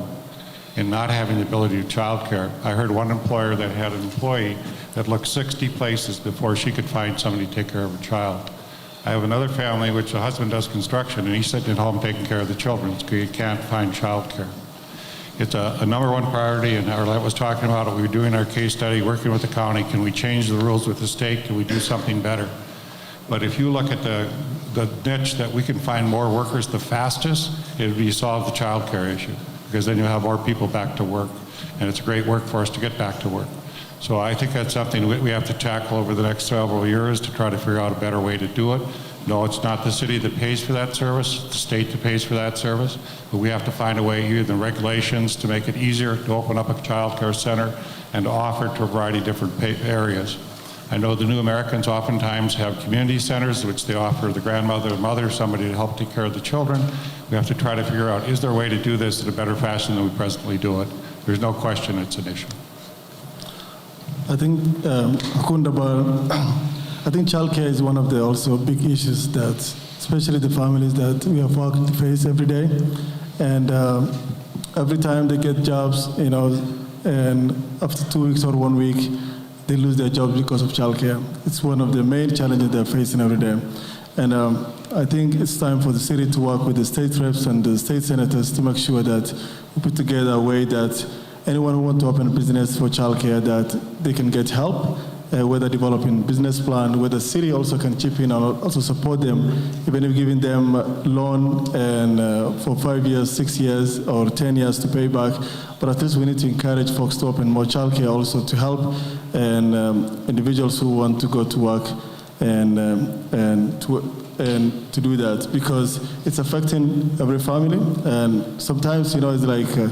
and not having the ability to child care. I heard one employer that had an employee that looked 60 places before she could find somebody to take care of a child. I have another family which the husband does construction and he's sitting at home taking care of the children because he can't find child care. It's a number one priority, and Arlette was talking about it. We were doing our case study, working with the county. Can we change the rules with the state? Can we do something better? But if you look at the niche that we can find more workers the fastest, it would be solve the child care issue, because then you have more people back to work, and it's a great workforce to get back to work. So I think that's something we have to tackle over the next several years to try to figure out a better way to do it. No, it's not the city that pays for that service, it's the state that pays for that service, but we have to find a way, either the regulations to make it easier to open up a child care center and to offer it to a variety of different areas. I know the New Americans oftentimes have community centers, which they offer the grandmother or mother, somebody to help take care of the children. We have to try to figure out, is there a way to do this in a better fashion than we presently do it? There's no question it's an issue. I think, Hukun, Dabar, I think childcare is one of the also big issues that, especially the families that we have worked to face every day. And every time they get jobs, you know, and after 2 weeks or 1 week, they lose their jobs because of childcare. It's one of the main challenges they're facing every day. And I think it's time for the city to work with the state reps and the state senators to make sure that we put together a way that anyone who wants to open a business for childcare, that they can get help, whether developing business plan, whether the city also can chip in and also support them, even if giving them loan and for 5 years, 6 years, or 10 years to pay back. But at least we need to encourage folks to open more childcare also to help and individuals who want to go to work and to do that, because it's affecting every family. And sometimes, you know, it's like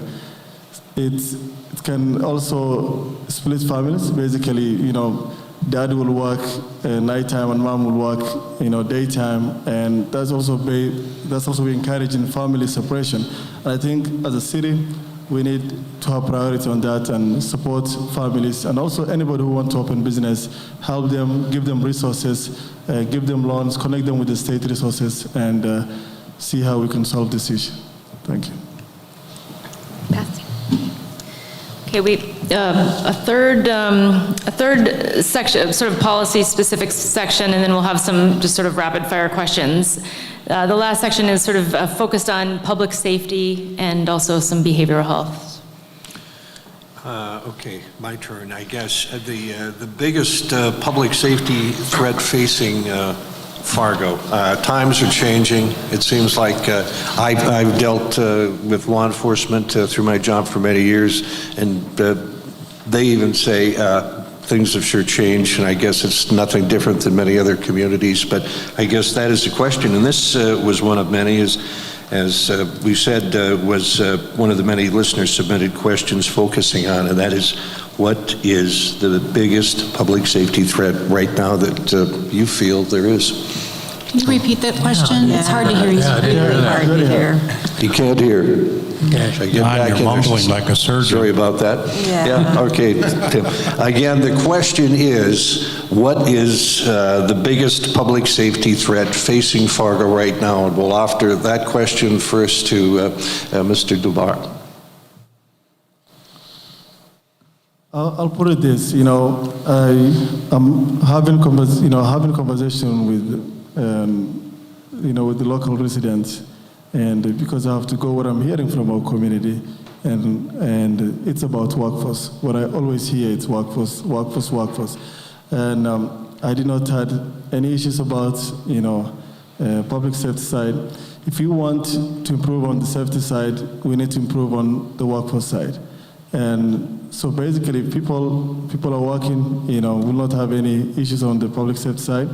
it can also split families. Basically, you know, dad will work nighttime and mom will work, you know, daytime, and that's also encouraging family separation. And I think as a city, we need to have priority on that and support families, and also anybody who wants to open business, help them, give them resources, give them loans, connect them with the state resources, and see how we can solve this issue. Thank you. Okay, a third section, sort of policy-specific section, and then we'll have some just sort of rapid-fire questions. The last section is sort of focused on public safety and also some behavioral health. Okay, my turn, I guess. The biggest public safety threat facing Fargo. Times are changing. It seems like I've dealt with law enforcement through my job for many years, and they even say things have sure changed, and I guess it's nothing different than many other communities. But I guess that is the question, and this was one of many, as we said, was one of the many listener submitted questions focusing on, and that is, what is the biggest public safety threat right now that you feel there is? Can you repeat that question? It's hard to hear you. Yeah, I didn't hear that. Hard to hear. You can't hear. Should I get back You're in there? mumbling like a surgeon. Sorry about that. Yeah. Okay, Tim. Again, the question is, what is the biggest public safety threat facing Fargo right now? And we'll offer that question first to Mr. Dabar. I'll put it this, you know, I'm having conversation with, you know, with the local residents, and because I have to go what I'm hearing from our community, and it's about workforce. What I always hear is workforce, workforce, workforce, and I did not had any issues about, you know, public safety side. If you want to improve on the safety side, we need to improve on the workforce side. And so basically, people are working, you know, will not have any issues on the public safety side.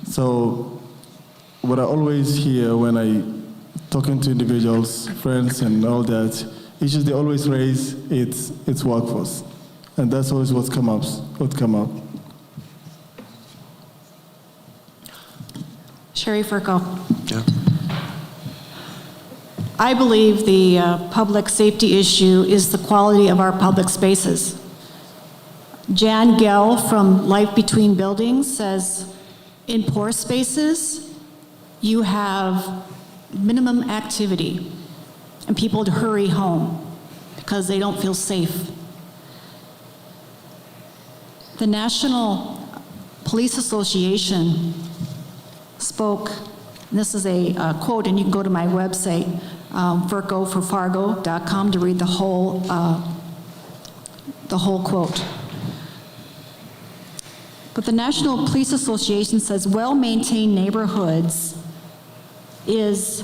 So what I always hear when I talking to individuals, friends, and all that, issues they always raise, it's workforce, and that's always what come up. Sheri Fercho. Yeah. I believe the public safety issue is the quality of our public spaces. Jan Gell from Life Between Buildings says, in poor spaces, you have minimum activity, and people hurry home because they don't feel safe. The National Police Association spoke, and this is a quote, and you can go to my website, Fercho for Fargo.com to read the whole quote. But the National Police Association says well-maintained neighborhoods is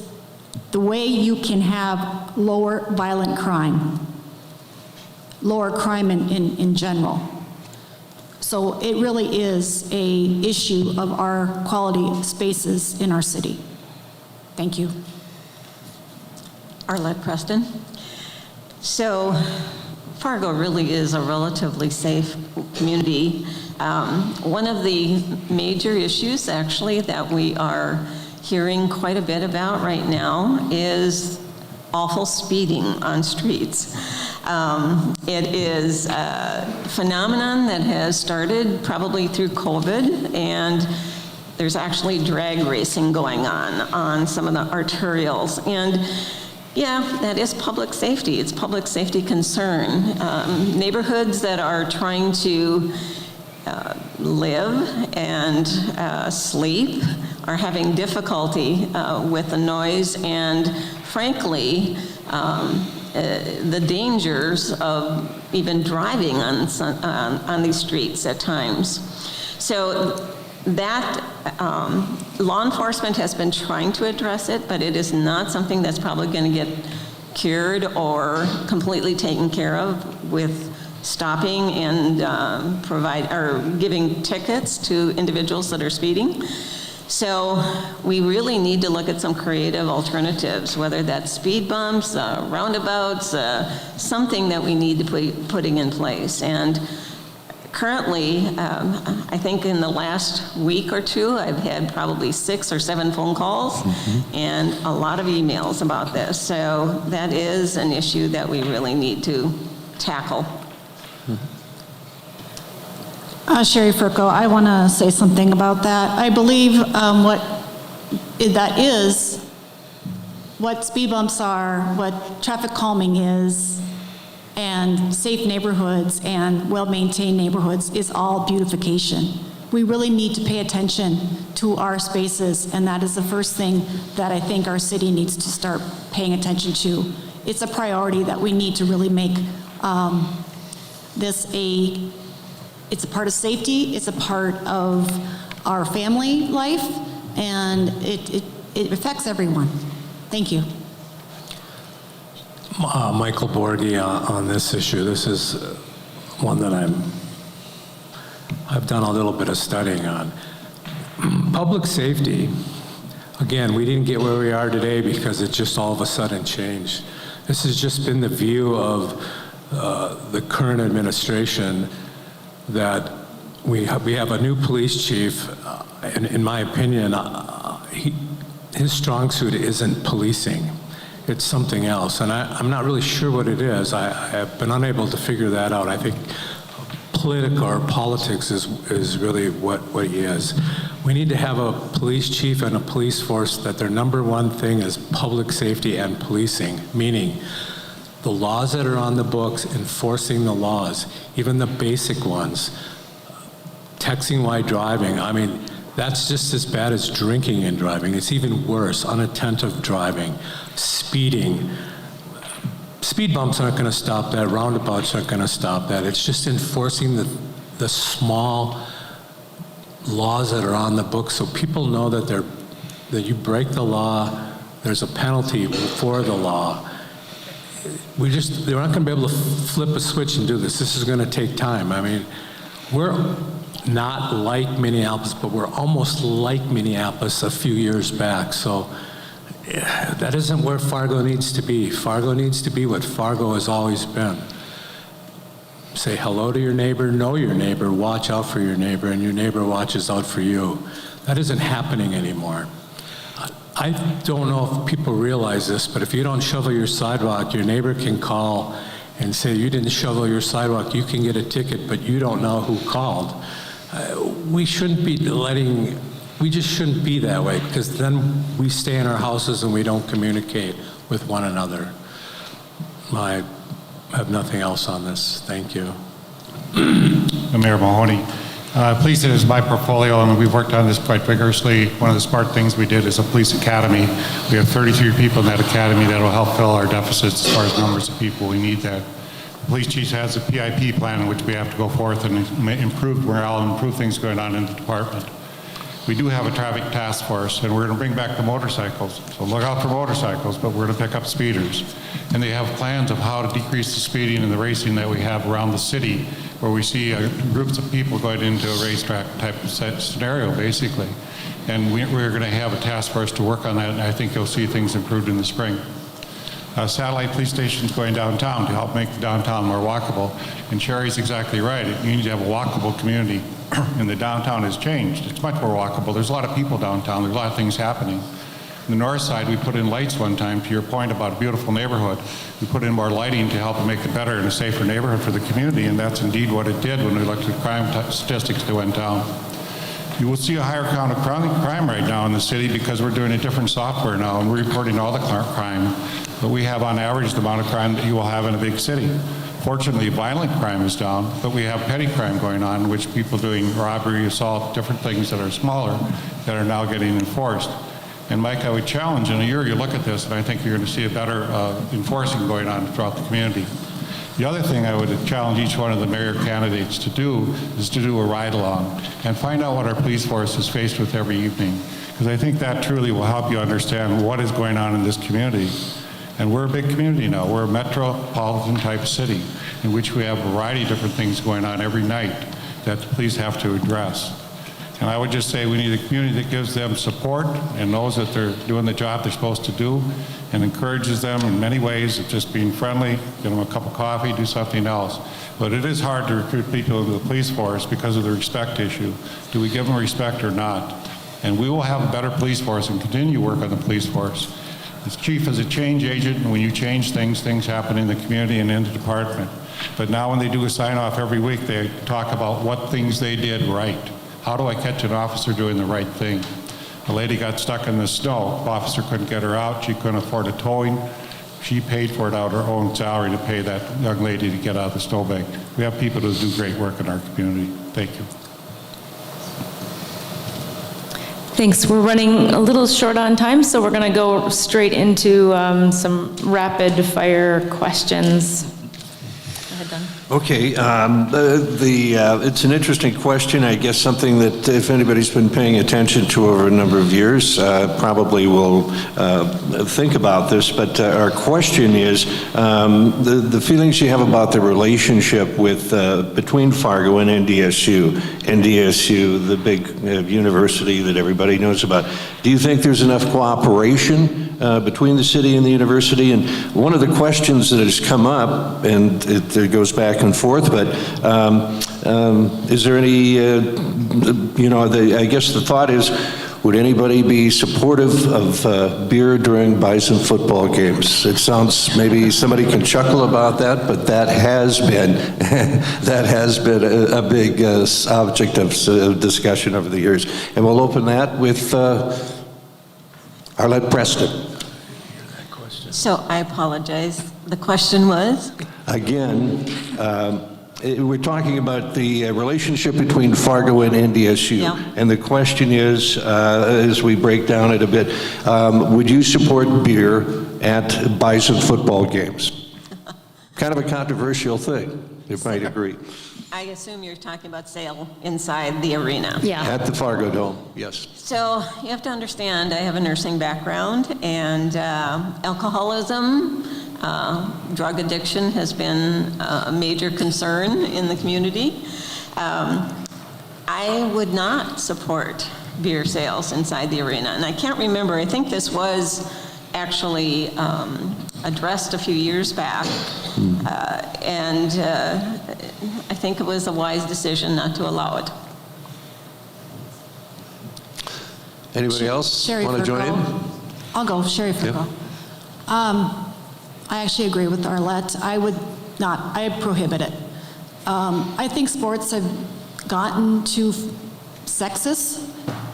the way you can have lower violent crime, lower crime in general. So it really is an issue of our quality spaces in our city. Thank you. Arlette, Preston. So Fargo really is a relatively safe community. One of the major issues, actually, that we are hearing quite a bit about right now is awful speeding on streets. It is a phenomenon that has started probably through COVID, and there's actually drag racing going on some of the arterials. And yeah, that is public safety. It's public safety concern. Neighborhoods that are trying to live and sleep are having difficulty with the noise and, frankly, the dangers of even driving on these streets at times. So that law enforcement has been trying to address it, but it is not something that's probably going to get cured or completely taken care of with stopping and giving tickets to individuals that are speeding. So we really need to look at some creative alternatives, whether that's speed bumps, roundabouts, something that we need to be putting in place. And currently, I think in the last week or two, I've had probably 6 or 7 phone calls and a lot of emails about this. So that is an issue that we really need to tackle. Sheri Fercho, I want to say something about that. I believe what speed bumps are, what traffic calming is, and safe neighborhoods and well-maintained neighborhoods is all beautification. We really need to pay attention to our spaces, and that is the first thing that I think our city needs to start paying attention to. It's a priority that we need to really make it's a part of safety, it's a part of our family life, and it affects everyone. Thank you. Michael Borghi on this issue. This is one that I've done a little bit of studying on. Public safety, again, we didn't get where we are today because it just all of a sudden changed. This has just been the view of the current administration that we have a new police chief, and in my opinion, his strong suit isn't policing. It's something else, and I'm not really sure what it is. I have been unable to figure that out. I think politics is really what he is. We need to have a police chief and a police force that their number one thing is public safety and policing, meaning the laws that are on the books, enforcing the laws, even the basic ones. Texting while driving, I mean, that's just as bad as drinking and driving. It's even worse, unattentive driving, speeding. Speed bumps aren't going to stop that. Roundabouts aren't going to stop that. It's just enforcing the small laws that are on the books so people know that you break the law, there's a penalty for the law. They're not going to be able to flip a switch and do this. This is going to take time. I mean, we're not like Minneapolis, but we're almost like Minneapolis a few years back. So that isn't where Fargo needs to be. Fargo needs to be what Fargo has always been. Say hello to your neighbor, know your neighbor, watch out for your neighbor, and your neighbor watches out for you. That isn't happening anymore. I don't know if people realize this, but if you don't shovel your sidewalk, your neighbor can call and say, you didn't shovel your sidewalk, you can get a ticket, but you don't know who called. We shouldn't be we just shouldn't be that way, because then we stay in our houses and we don't communicate with one another. I have nothing else on this. Thank you. Mayor Mahoney, Police is my portfolio, and we've worked on this quite vigorously. One of the smart things we did is a police academy. We have 33 people in that academy that will help fill our deficits as far as numbers of people we need that. The police chief has a PIP plan in which we have to go forth and improve morale and improve things going on in the department. We do have a traffic task force, and we're going to bring back the motorcycles. So look out for motorcycles, but we're going to pick up speeders. And they have plans of how to decrease the speeding and the racing that we have around the city, where we see groups of people going into a racetrack type of scenario, basically. And we're going to have a task force to work on that, and I think you'll see things improved in the spring. Satellite police stations going downtown to help make the downtown more walkable. And Sheri's exactly right. You need to have a walkable community. And the downtown has changed. It's much more walkable. There's a lot of people downtown. There's a lot of things happening. On the north side, we put in lights one time, to your point about a beautiful neighborhood. We put in more lighting to help make it better and a safer neighborhood for the community, and that's indeed what it did when we looked at crime statistics that went down. You will see a higher count of crime right now in the city because we're doing a different software now, and we're reporting all the crime. But we have, on average, the amount of crime that you will have in a big city. Fortunately, violent crime is down, but we have petty crime going on, in which people doing robbery, assault, different things that are smaller that are now getting enforced. And Mike, I would challenge, in a year you look at this, and I think you're going to see a better enforcing going on throughout the community. The other thing I would challenge each one of the mayor candidates to do is to do a ride-along and find out what our police force is faced with every evening, because I think that truly will help you understand what is going on in this community. And we're a big community now. We're a metropolitan type city in which we have a variety of different things going on every night that the police have to address. And I would just say we need a community that gives them support and knows that they're doing the job they're supposed to do and encourages them in many ways of just being friendly, give them a cup of coffee, do something else. But it is hard to recruit people into the police force because of the respect issue. Do we give them respect or not? And we will have a better police force and continue work on the police force. The chief is a change agent, and when you change things, things happen in the community and in the department. But now when they do a sign-off every week, they talk about what things they did right. How do I catch an officer doing the right thing? A lady got stuck in the snow. The officer couldn't get her out. She couldn't afford a towing. She paid for it out of her own salary to pay that young lady to get out of the snowbank. We have people who do great work in our community. Thank you. Thanks. We're running a little short on time, so we're going to go straight into some rapid fire questions. Go ahead, Don. Okay, it's an interesting question. I guess something that if anybody's been paying attention to over a number of years, probably will think about this. But our question is the feelings you have about the relationship with between Fargo and NDSU. NDSU, the big university that everybody knows about. Do you think there's enough cooperation between the city and the university? And one of the questions that has come up, and it goes back and forth, but is there any, I guess the thought is, would anybody be supportive of beer during Bison football games? It sounds, maybe somebody can chuckle about that, but that has been a big object of discussion over the years. And we'll open that with Arlette Preston. So I apologize. The question was? Again, we're talking about the relationship between Fargo and NDSU. Yeah. And the question is, as we break down it a bit, would you support beer at Bison football games? Kind of a controversial thing, you might agree. I assume you're talking about sale inside the arena. Yeah. At the Fargo Dome, yes. So you have to understand, I have a nursing background, and alcoholism, drug addiction has been a major concern in the community. I would not support beer sales inside the arena. And I can't remember, I think this was actually addressed a few years back. And I think it was a wise decision not to allow it. Anybody else Sheri want to join in? I'll go, Sheri Fercho. I actually agree with Arlette. I would not, I prohibit it. I think sports have gotten too sexist.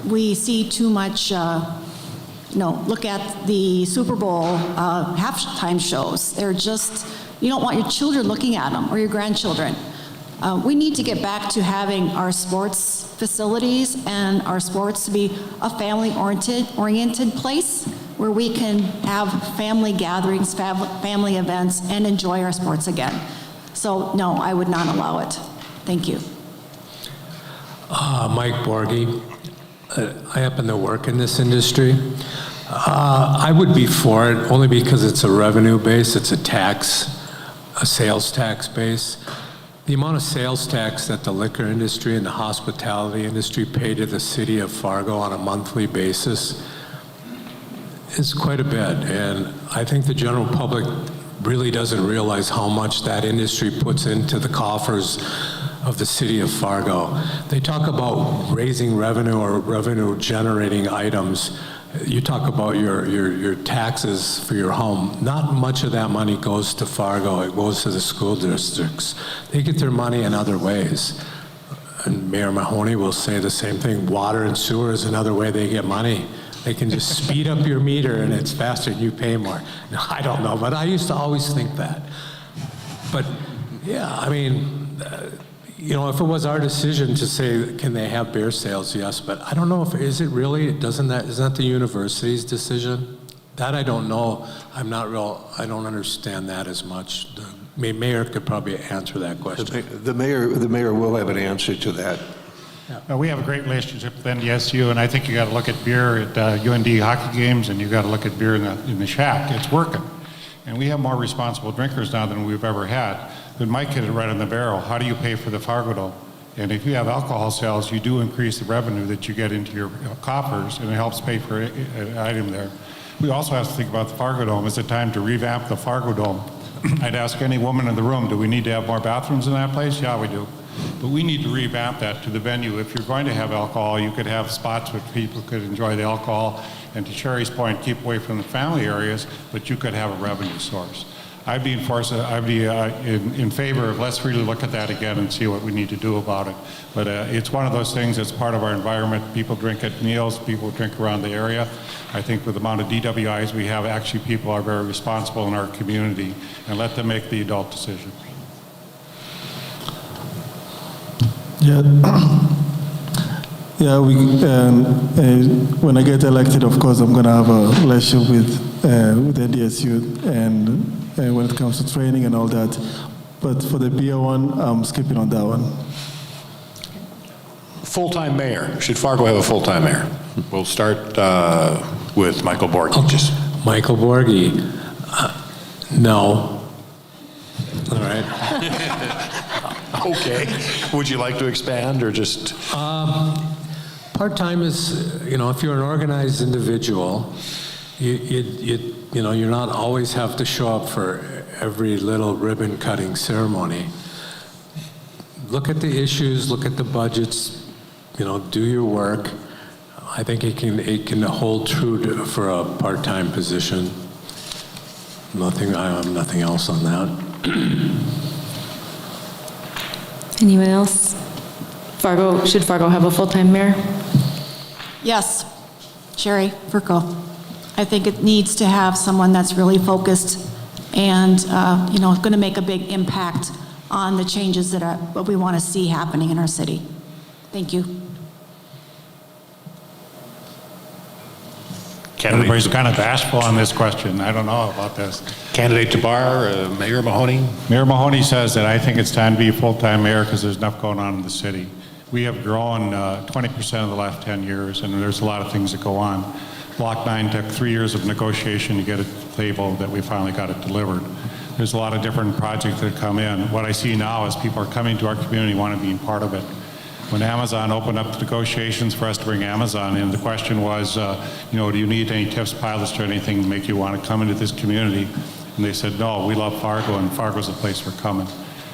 We see too much, look at the Super Bowl halftime shows. They're just, you don't want your children looking at them or your grandchildren. We need to get back to having our sports facilities and our sports to be a family-oriented place where we can have family gatherings, family events, and enjoy our sports again. So, no, I would not allow it. Thank you. Mike Borghi. I happen to work in this industry. I would be for it only because it's a revenue base, it's a sales tax base. The amount of sales tax that the liquor industry and the hospitality industry pay to the city of Fargo on a monthly basis is quite a bit. And I think the general public really doesn't realize how much that industry puts into the coffers of the city of Fargo. They talk about raising revenue or revenue generating items. You talk about your taxes for your home. Not much of that money goes to Fargo. It goes to the school districts. They get their money in other ways. And Mayor Mahoney will say the same thing. Water and sewer is another way they get money. They can just speed up your meter and it's faster and you pay more. No, I don't know, but I used to always think that. But yeah, I mean, you know, if it was our decision to say, can they have beer sales? Yes, but I don't know if, is it really? Isn't that the university's decision? That I don't know. I don't understand that as much. The mayor could probably answer that question. The mayor will have an answer to that. We have a great relationship with NDSU, and I think you got to look at beer at UND hockey games, and you got to look at beer in the shack. It's working. And we have more responsible drinkers now than we've ever had. But Mike hit it right on the barrel. How do you pay for the Fargo Dome? And if you have alcohol sales, you do increase the revenue that you get into your coffers, and it helps pay for an item there. We also have to think about the Fargo Dome. Is it time to revamp the Fargo Dome? I'd ask any woman in the room, do we need to have more bathrooms in that place? Yeah, we do. But we need to revamp that to the venue. If you're going to have alcohol, you could have spots where people could enjoy the alcohol, and to Sheri's point, keep away from the family areas, but you could have a revenue source. I'd be in favor of let's really look at that again and see what we need to do about it. But it's one of those things that's part of our environment. People drink at meals, people drink around the area. I think with the amount of DWIs we have, actually people are very responsible in our community, and let them make the adult decision. Yeah, when I get elected, of course, I'm going to have a relationship with NDSU and when it comes to training and all that. But for the beer one, I'm skipping on that one. Full-time mayor. Should Fargo have a full-time mayor? We'll start with Michael Borghi. Michael Borghi. No. All right. Okay. Would you like to expand or just? Part-time is, you know, if you're an organized individual, you know, you're not always have to show up for every little ribbon cutting ceremony. Look at the issues, look at the budgets, you know, do your work. I think it can hold true for a part-time position. I have nothing else on that. Anyone else? Should Fargo have a full-time mayor? Yes, Sheri, Fercho. I think it needs to have someone that's really focused and, you know, going to make a big impact on the changes that what we want to see happening in our city. Thank you. Everybody's kind of bashful on this question. I don't know about this. Candidate Dabar, Mayor Mahoney? Mayor Mahoney says that I think it's time to be a full-time mayor because there's enough going on in the city. We have grown 20% of the last 10 years, and there's a lot of things that go on. Block 9 took 3 years of negotiation to get it to the table that we finally got it delivered. There's a lot of different projects that come in. What I see now is people are coming to our community, want to be part of it. When Amazon opened up the negotiations for us to bring Amazon in, the question was, you know, do you need any tips, pilots, or anything to make you want to come into this community? And they said, no, we love Fargo, and Fargo's the place we're coming.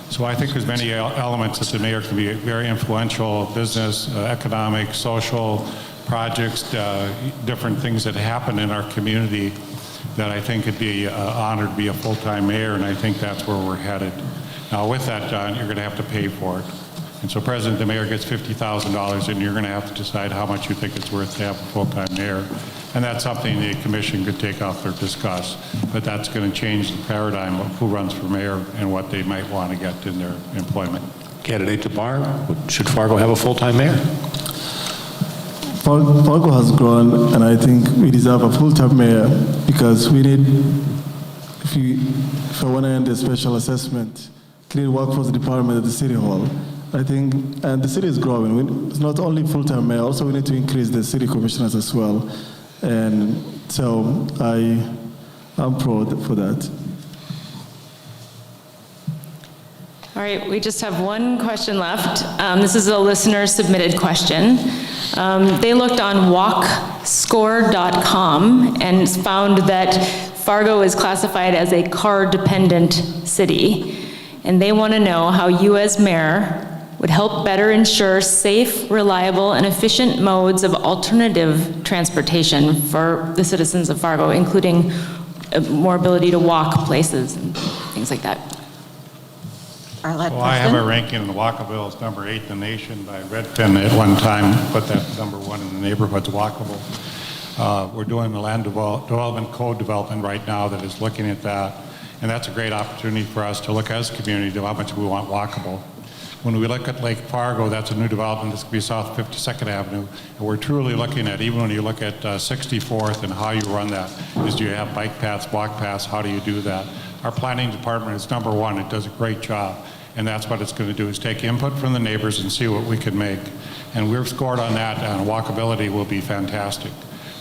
So I think there's many elements that the mayor can be very influential: business, economic, social projects, different things that happen in our community that I think could be honored to be a full-time mayor, and I think that's where we're headed. Now with that, John, you're going to have to pay for it. And so the mayor gets $50,000, and you're going to have to decide how much you think it's worth to have a full-time mayor. And that's something the commission could take off or discuss. But that's going to change the paradigm of who runs for mayor and what they might want to get in their employment. Candidate Dabar, should Fargo have a full-time mayor? Fargo has grown, and I think we deserve a full-time mayor because we need, if I want to end a special assessment, create workforce department at the city hall. I think, and the city is growing. It's not only full-time mayor, also we need to increase the city commissioners as well. And so I'm proud for that. All right, we just have one question left. This is a listener-submitted question. They looked on walkscore.com and found that Fargo is classified as a car-dependent city, and they want to know how you as mayor would help better ensure safe, reliable, and efficient modes of alternative transportation for the citizens of Fargo, including more ability to walk places and things like that. Arlette, Well, I have a ranking in the walkable as number 8 in the nation by Redfin at one time, put that number 1 in the neighborhoods walkable. We're doing the land development code development right now that is looking at that, and that's a great opportunity for us to look as a community to how much we want walkable. When we look at Lake Fargo, that's a new development that's going to be south 52nd Avenue, and we're truly looking at, even when you look at 64th and how you run that, is do you have bike paths, walk paths, how do you do that? Our planning department is number 1. It does a great job, and that's what it's going to do, is take input from the neighbors and see what we can make. And we've scored on that, and walkability will be fantastic.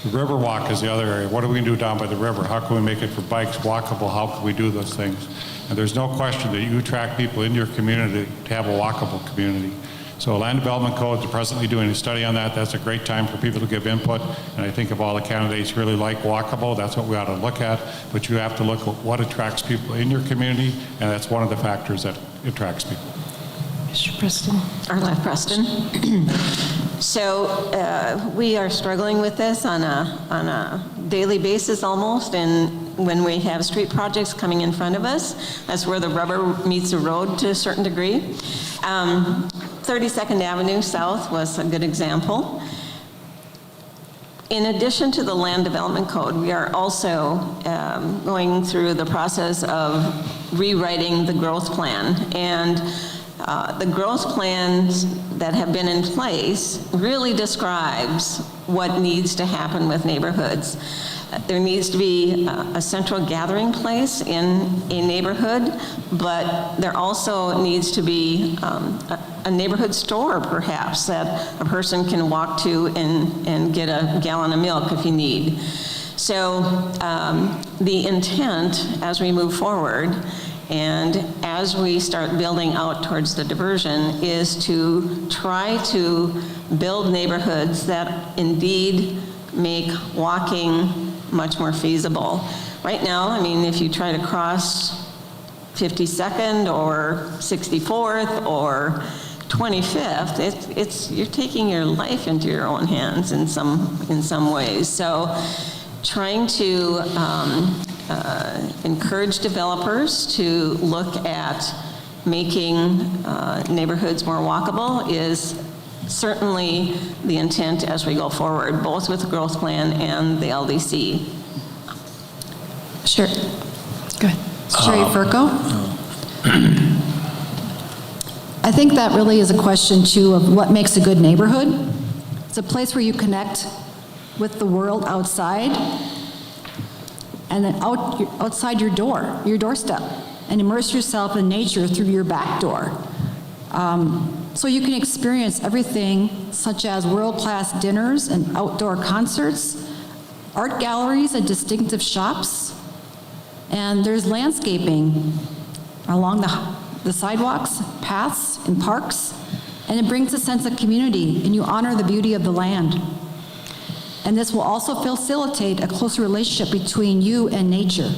The river walk is the other area. What are we going to do down by the river? How can we make it for bikes walkable? How can we do those things? And there's no question that you attract people in your community to have a walkable community. So land development codes are presently doing a study on that. That's a great time for people to give input. And I think if all the candidates really like walkable, that's what we ought to look at. But you have to look at what attracts people in your community, and that's one of the factors that attracts people. Mr. Preston. Arlette Preston. So we are struggling with this on a daily basis almost, and when we have street projects coming in front of us, that's where the rubber meets the road to a certain degree. 32nd Avenue South was a good example. In addition to the land development code, we are also going through the process of rewriting the growth plan. And the growth plans that have been in place really describes what needs to happen with neighborhoods. There needs to be a central gathering place in a neighborhood, but there also needs to be a neighborhood store, perhaps, that a person can walk to and get a gallon of milk if you need. So the intent as we move forward and as we start building out towards the diversion is to try to build neighborhoods that indeed make walking much more feasible. Right now, I mean, if you try to cross 52nd or 64th or 25th, you're taking your life into your own hands in some ways. So trying to encourage developers to look at making neighborhoods more walkable is certainly the intent as we go forward, both with the growth plan and the LDC. Sure. Go ahead. Sheri Fercho. I think that really is a question, too, of what makes a good neighborhood. It's a place where you connect with the world outside and then outside your doorstep, and immerse yourself in nature through your back door. So you can experience everything such as world-class dinners and outdoor concerts, art galleries and distinctive shops, and there's landscaping along the sidewalks, paths, and parks, and it brings a sense of community, and you honor the beauty of the land. And this will also facilitate a closer relationship between you and nature.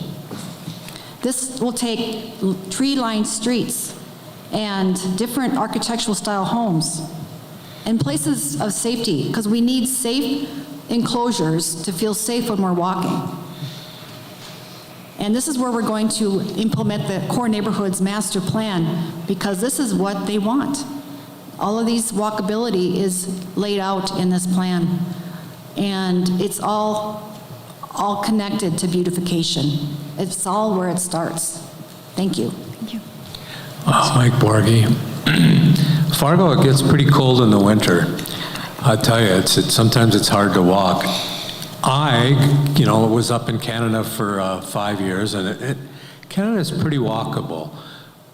This will take tree-lined streets and different architectural style homes and places of safety, because we need safe enclosures to feel safe when we're walking. And this is where we're going to implement the Core Neighborhoods Master Plan, because this is what they want. All of these walkability is laid out in this plan, and it's all connected to beautification. It's all where it starts. Thank you. Mike Borghi. Fargo, it gets pretty cold in the winter. I tell you, sometimes it's hard to walk. I was up in Canada for 5 years, and Canada is pretty walkable.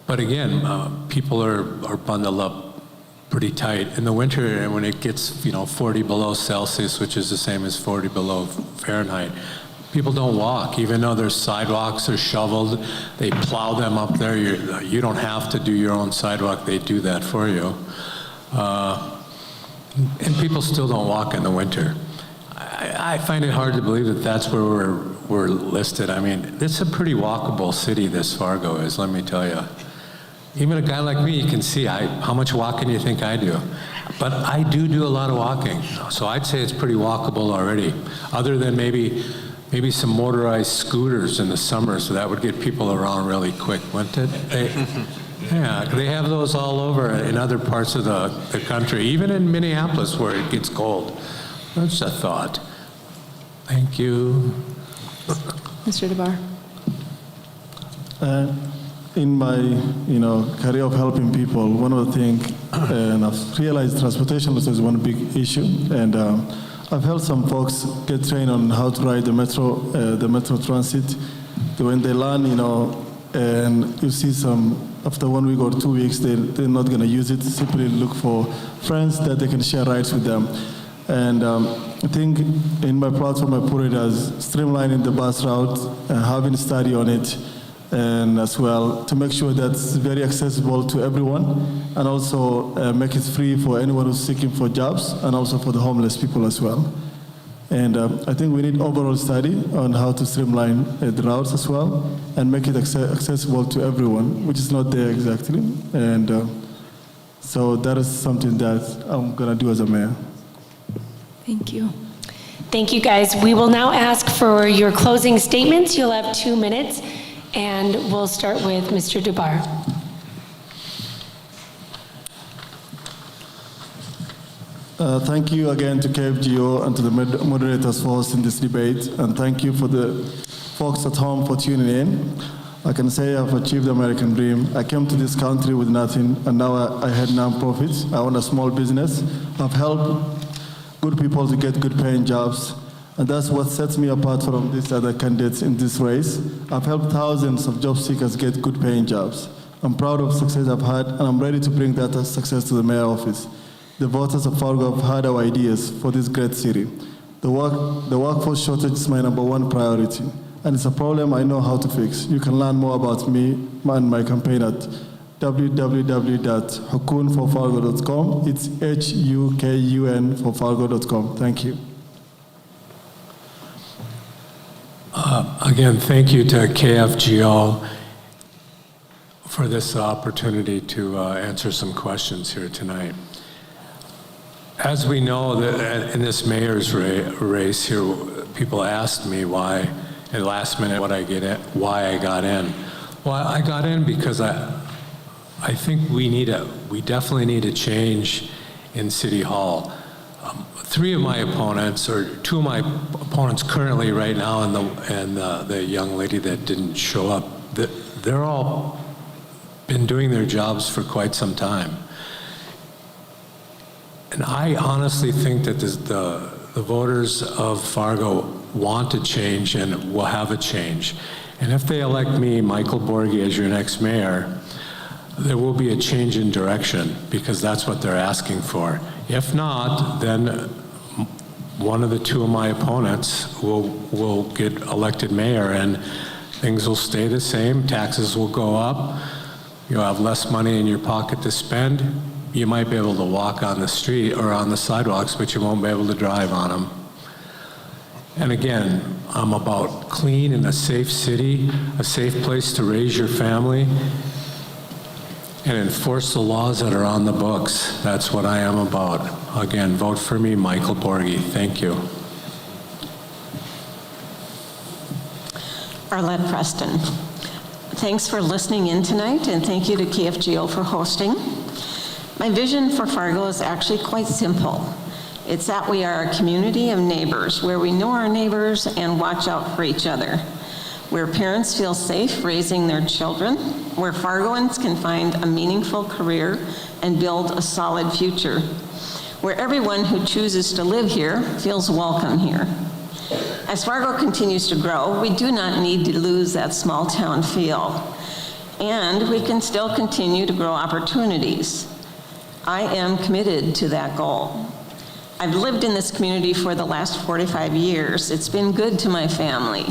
But again, people are bundled up pretty tight. In the winter, and when it gets 40 below Celsius, which is the same as 40 below Fahrenheit, people don't walk. Even though their sidewalks are shoveled, they plow them up there. You don't have to do your own sidewalk. They do that for you. And people still don't walk in the winter. I find it hard to believe that that's where we're listed. I mean, it's a pretty walkable city, this Fargo is, let me tell you. Even a guy like me, you can see how much walking do you think I do? But I do a lot of walking. So I'd say it's pretty walkable already, other than maybe some motorized scooters in the summer, so that would get people around really quick, wouldn't it? Yeah, they have those all over in other parts of the country, even in Minneapolis where it gets cold. That's a thought. Thank you. Mr. Dabar. In my, career of helping people, one of the things, and I've realized transportation is one big issue, and I've helped some folks get trained on how to ride the metro transit. When they learn, and you see some, after 1 week or 2 weeks, they're not going to use it. Simply look for friends that they can share rides with them. And I think in my platform, I put it as streamlining the bus route, having a study on it, and as well to make sure that's very accessible to everyone, and also make it free for anyone who's seeking for jobs, and also for the homeless people as well. And I think we need overall study on how to streamline the routes as well, and make it accessible to everyone, which is not there exactly. And so that is something that I'm going to do as a mayor. Thank you. Thank you, guys. We will now ask for your closing statements. You'll have 2 minutes, and we'll start with Mr. Dabar. Thank you again to KFGO and to the moderators for hosting this debate, and thank you for the folks at home for tuning in. I can say I've achieved the American dream. I came to this country with nothing, and now I had nonprofits. I own a small business. I've helped good people to get good paying jobs, and that's what sets me apart from these other candidates in this race. I've helped thousands of job seekers get good paying jobs. I'm proud of the success I've had, and I'm ready to bring that success to the mayor office. The voters of Fargo have heard our ideas for this great city. The workforce shortage is my #1 priority, and it's a problem I know how to fix. You can learn more about me and my campaign at www.hukunforfargo.com. It's HUKUN for Fargo.com. Thank you. Again, thank you to KFGO for this opportunity to answer some questions here tonight. As we know, that in this mayor's race here, people asked me why, at the last minute, why I got in. Well, I got in because I think we definitely need a change in City Hall. 2 of my opponents currently right now, and the young lady that didn't show up, they're all been doing their jobs for quite some time. And I honestly think that the voters of Fargo want a change and will have a change. And if they elect me, Michael Borghi, as your next mayor, there will be a change in direction, because that's what they're asking for. If not, then one of the 2 of my opponents will get elected mayor, and things will stay the same. Taxes will go up. You'll have less money in your pocket to spend. You might be able to walk on the street or on the sidewalks, but you won't be able to drive on them. And again, I'm about clean and a safe city, a safe place to raise your family, and enforce the laws that are on the books. That's what I am about. Again, vote for me, Michael Borghi. Thank you. Arlette Preston. Thanks for listening in tonight, and thank you to KFGO for hosting. My vision for Fargo is actually quite simple. It's that we are a community of neighbors where we know our neighbors and watch out for each other. where parents feel safe raising their children, where Fargoans can find a meaningful career and build a solid future, where everyone who chooses to live here feels welcome here. As Fargo continues to grow, we do not need to lose that small town feel, and we can still continue to grow opportunities. I am committed to that goal. I've lived in this community for the last 45 years. It's been good to my family.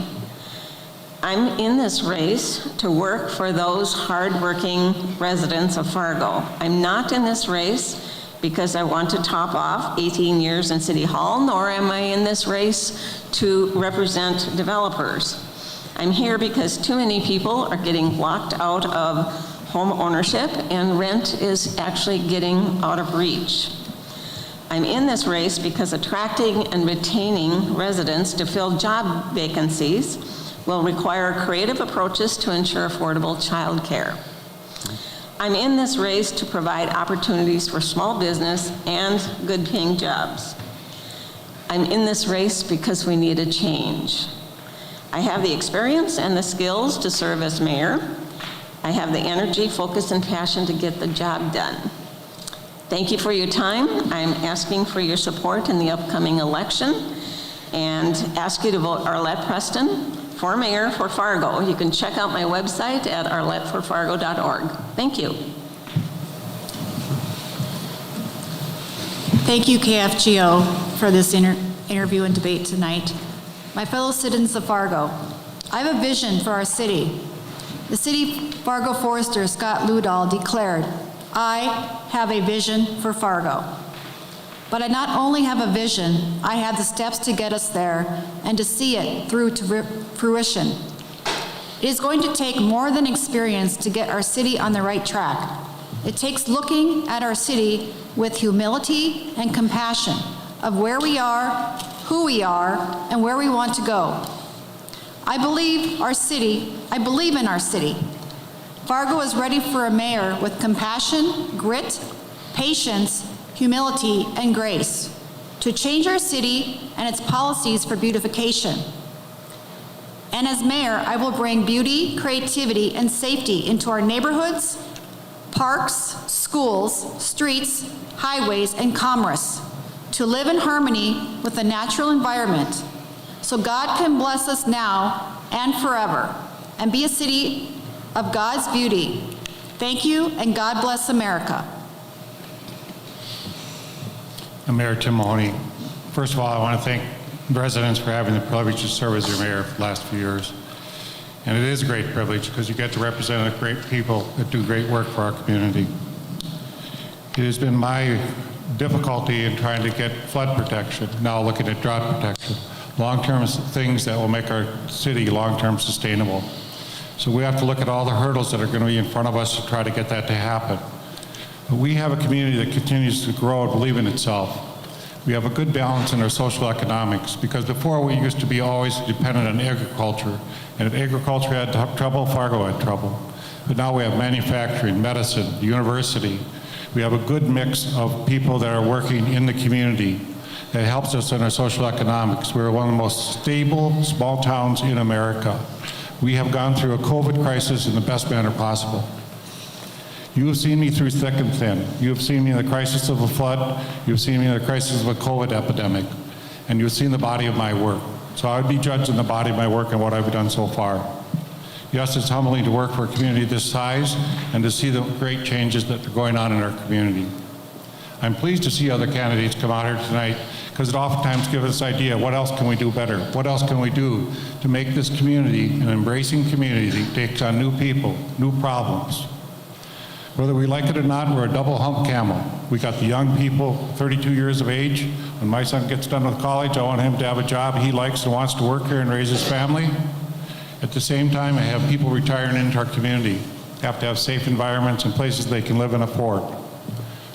I'm in this race to work for those hardworking residents of Fargo. I'm not in this race because I want to top off 18 years in City Hall, nor am I in this race to represent developers. I'm here because too many people are getting locked out of home ownership and rent is actually getting out of reach. I'm in this race because attracting and retaining residents to fill job vacancies will require creative approaches to ensure affordable childcare. I'm in this race to provide opportunities for small business and good-paying jobs. I'm in this race because we need a change. I have the experience and the skills to serve as mayor. I have the energy, focus, and passion to get the job done. Thank you for your time. I'm asking for your support in the upcoming election and ask you to vote Arlette Preston for mayor for Fargo. You can check out my website at arletteforfargo.org. Thank you. Thank you, KFGO, for this interview and debate tonight. My fellow citizens of Fargo, I have a vision for our city. The city Fargo Forester Scott Ludahl declared, "I have a vision for Fargo." But I not only have a vision, I have the steps to get us there and to see it through to fruition. It is going to take more than experience to get our city on the right track. It takes looking at our city with humility and compassion of where we are, who we are, and where we want to go. I believe in our city. Fargo is ready for a mayor with compassion, grit, patience, humility, and grace to change our city and its policies for beautification. And as mayor, I will bring beauty, creativity, and safety into our neighborhoods, parks, schools, streets, highways, and commerce to live in harmony with the natural environment so God can bless us now and forever and be a city of God's beauty. Thank you, and God bless America. I'm Mayor Tim Mahoney. First of all, I want to thank residents for having the privilege to serve as your mayor for the last few years. And it is a great privilege because you get to represent the great people that do great work for our community. It has been my difficulty in trying to get flood protection, now looking at drought protection, long-term things that will make our city long-term sustainable. So we have to look at all the hurdles that are going to be in front of us to try to get that to happen. But we have a community that continues to grow and believe in itself. We have a good balance in our social economics because before we used to be always dependent on agriculture, and if agriculture had trouble, Fargo had trouble. But now we have manufacturing, medicine, university. We have a good mix of people that are working in the community that helps us in our social economics. We're one of the most stable small towns in America. We have gone through a COVID crisis in the best manner possible. You have seen me through thick and thin. You have seen me in the crisis of a flood. You've seen me in the crisis of a COVID epidemic. And you've seen the body of my work. So I would be judged in the body of my work and what I've done so far. Yes, it's humbling to work for a community this size and to see the great changes that are going on in our community. I'm pleased to see other candidates come out here tonight because it oftentimes gives us an idea, what else can we do better? What else can we do to make this community an embracing community that takes on new people, new problems? Whether we like it or not, we're a double hump camel. We got the young people, 32 years of age. When my son gets done with college, I want him to have a job he likes and wants to work here and raise his family. At the same time, I have people retiring into our community. Have to have safe environments and places they can live and afford.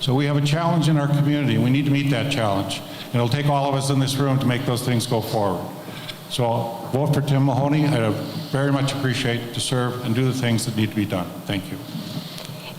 So we have a challenge in our community, and we need to meet that challenge. And it'll take all of us in this room to make those things go forward. So I'll vote for Tim Mahoney. I very much appreciate to serve and do the things that need to be done. Thank you.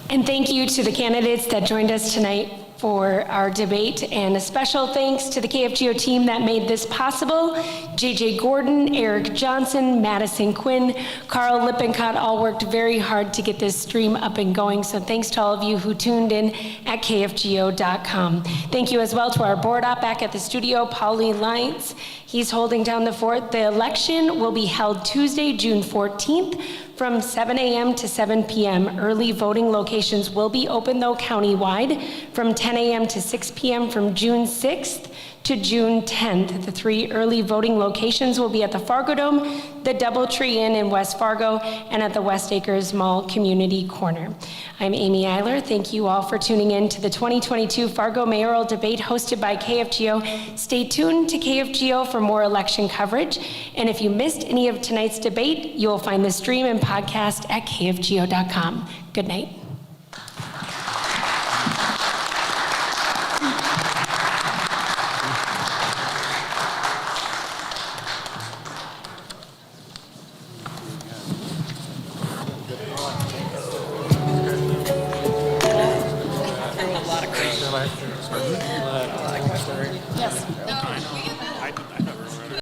And thank you to the candidates that joined us tonight for our debate, and a special thanks to the KFGO team that made this possible. JJ Gordon, Eric Johnson, Madison Quinn, Carl Lippincott all worked very hard to get this stream up and going, so thanks to all of you who tuned in at KFGO.com. Thank you as well to our board op back at the studio, Pauline Lyons. He's holding down the fort. The election will be held Tuesday, June 14th from 7 a.m. to 7 p.m. Early voting locations will be open, though, countywide from 10 a.m. to 6 p.m. from June 6th to June 10th. The 3 early voting locations will be at the Fargo Dome, the Doubletree Inn in West Fargo, and at the West Acres Mall Community Corner. I'm Amy Eiler. Thank you all for tuning in to the 2022 Fargo Mayoral Debate hosted by KFGO. Stay tuned to KFGO for more election coverage. And if you missed any of tonight's debate, you will find the stream and podcast at KFGO.com. Good night. Yes.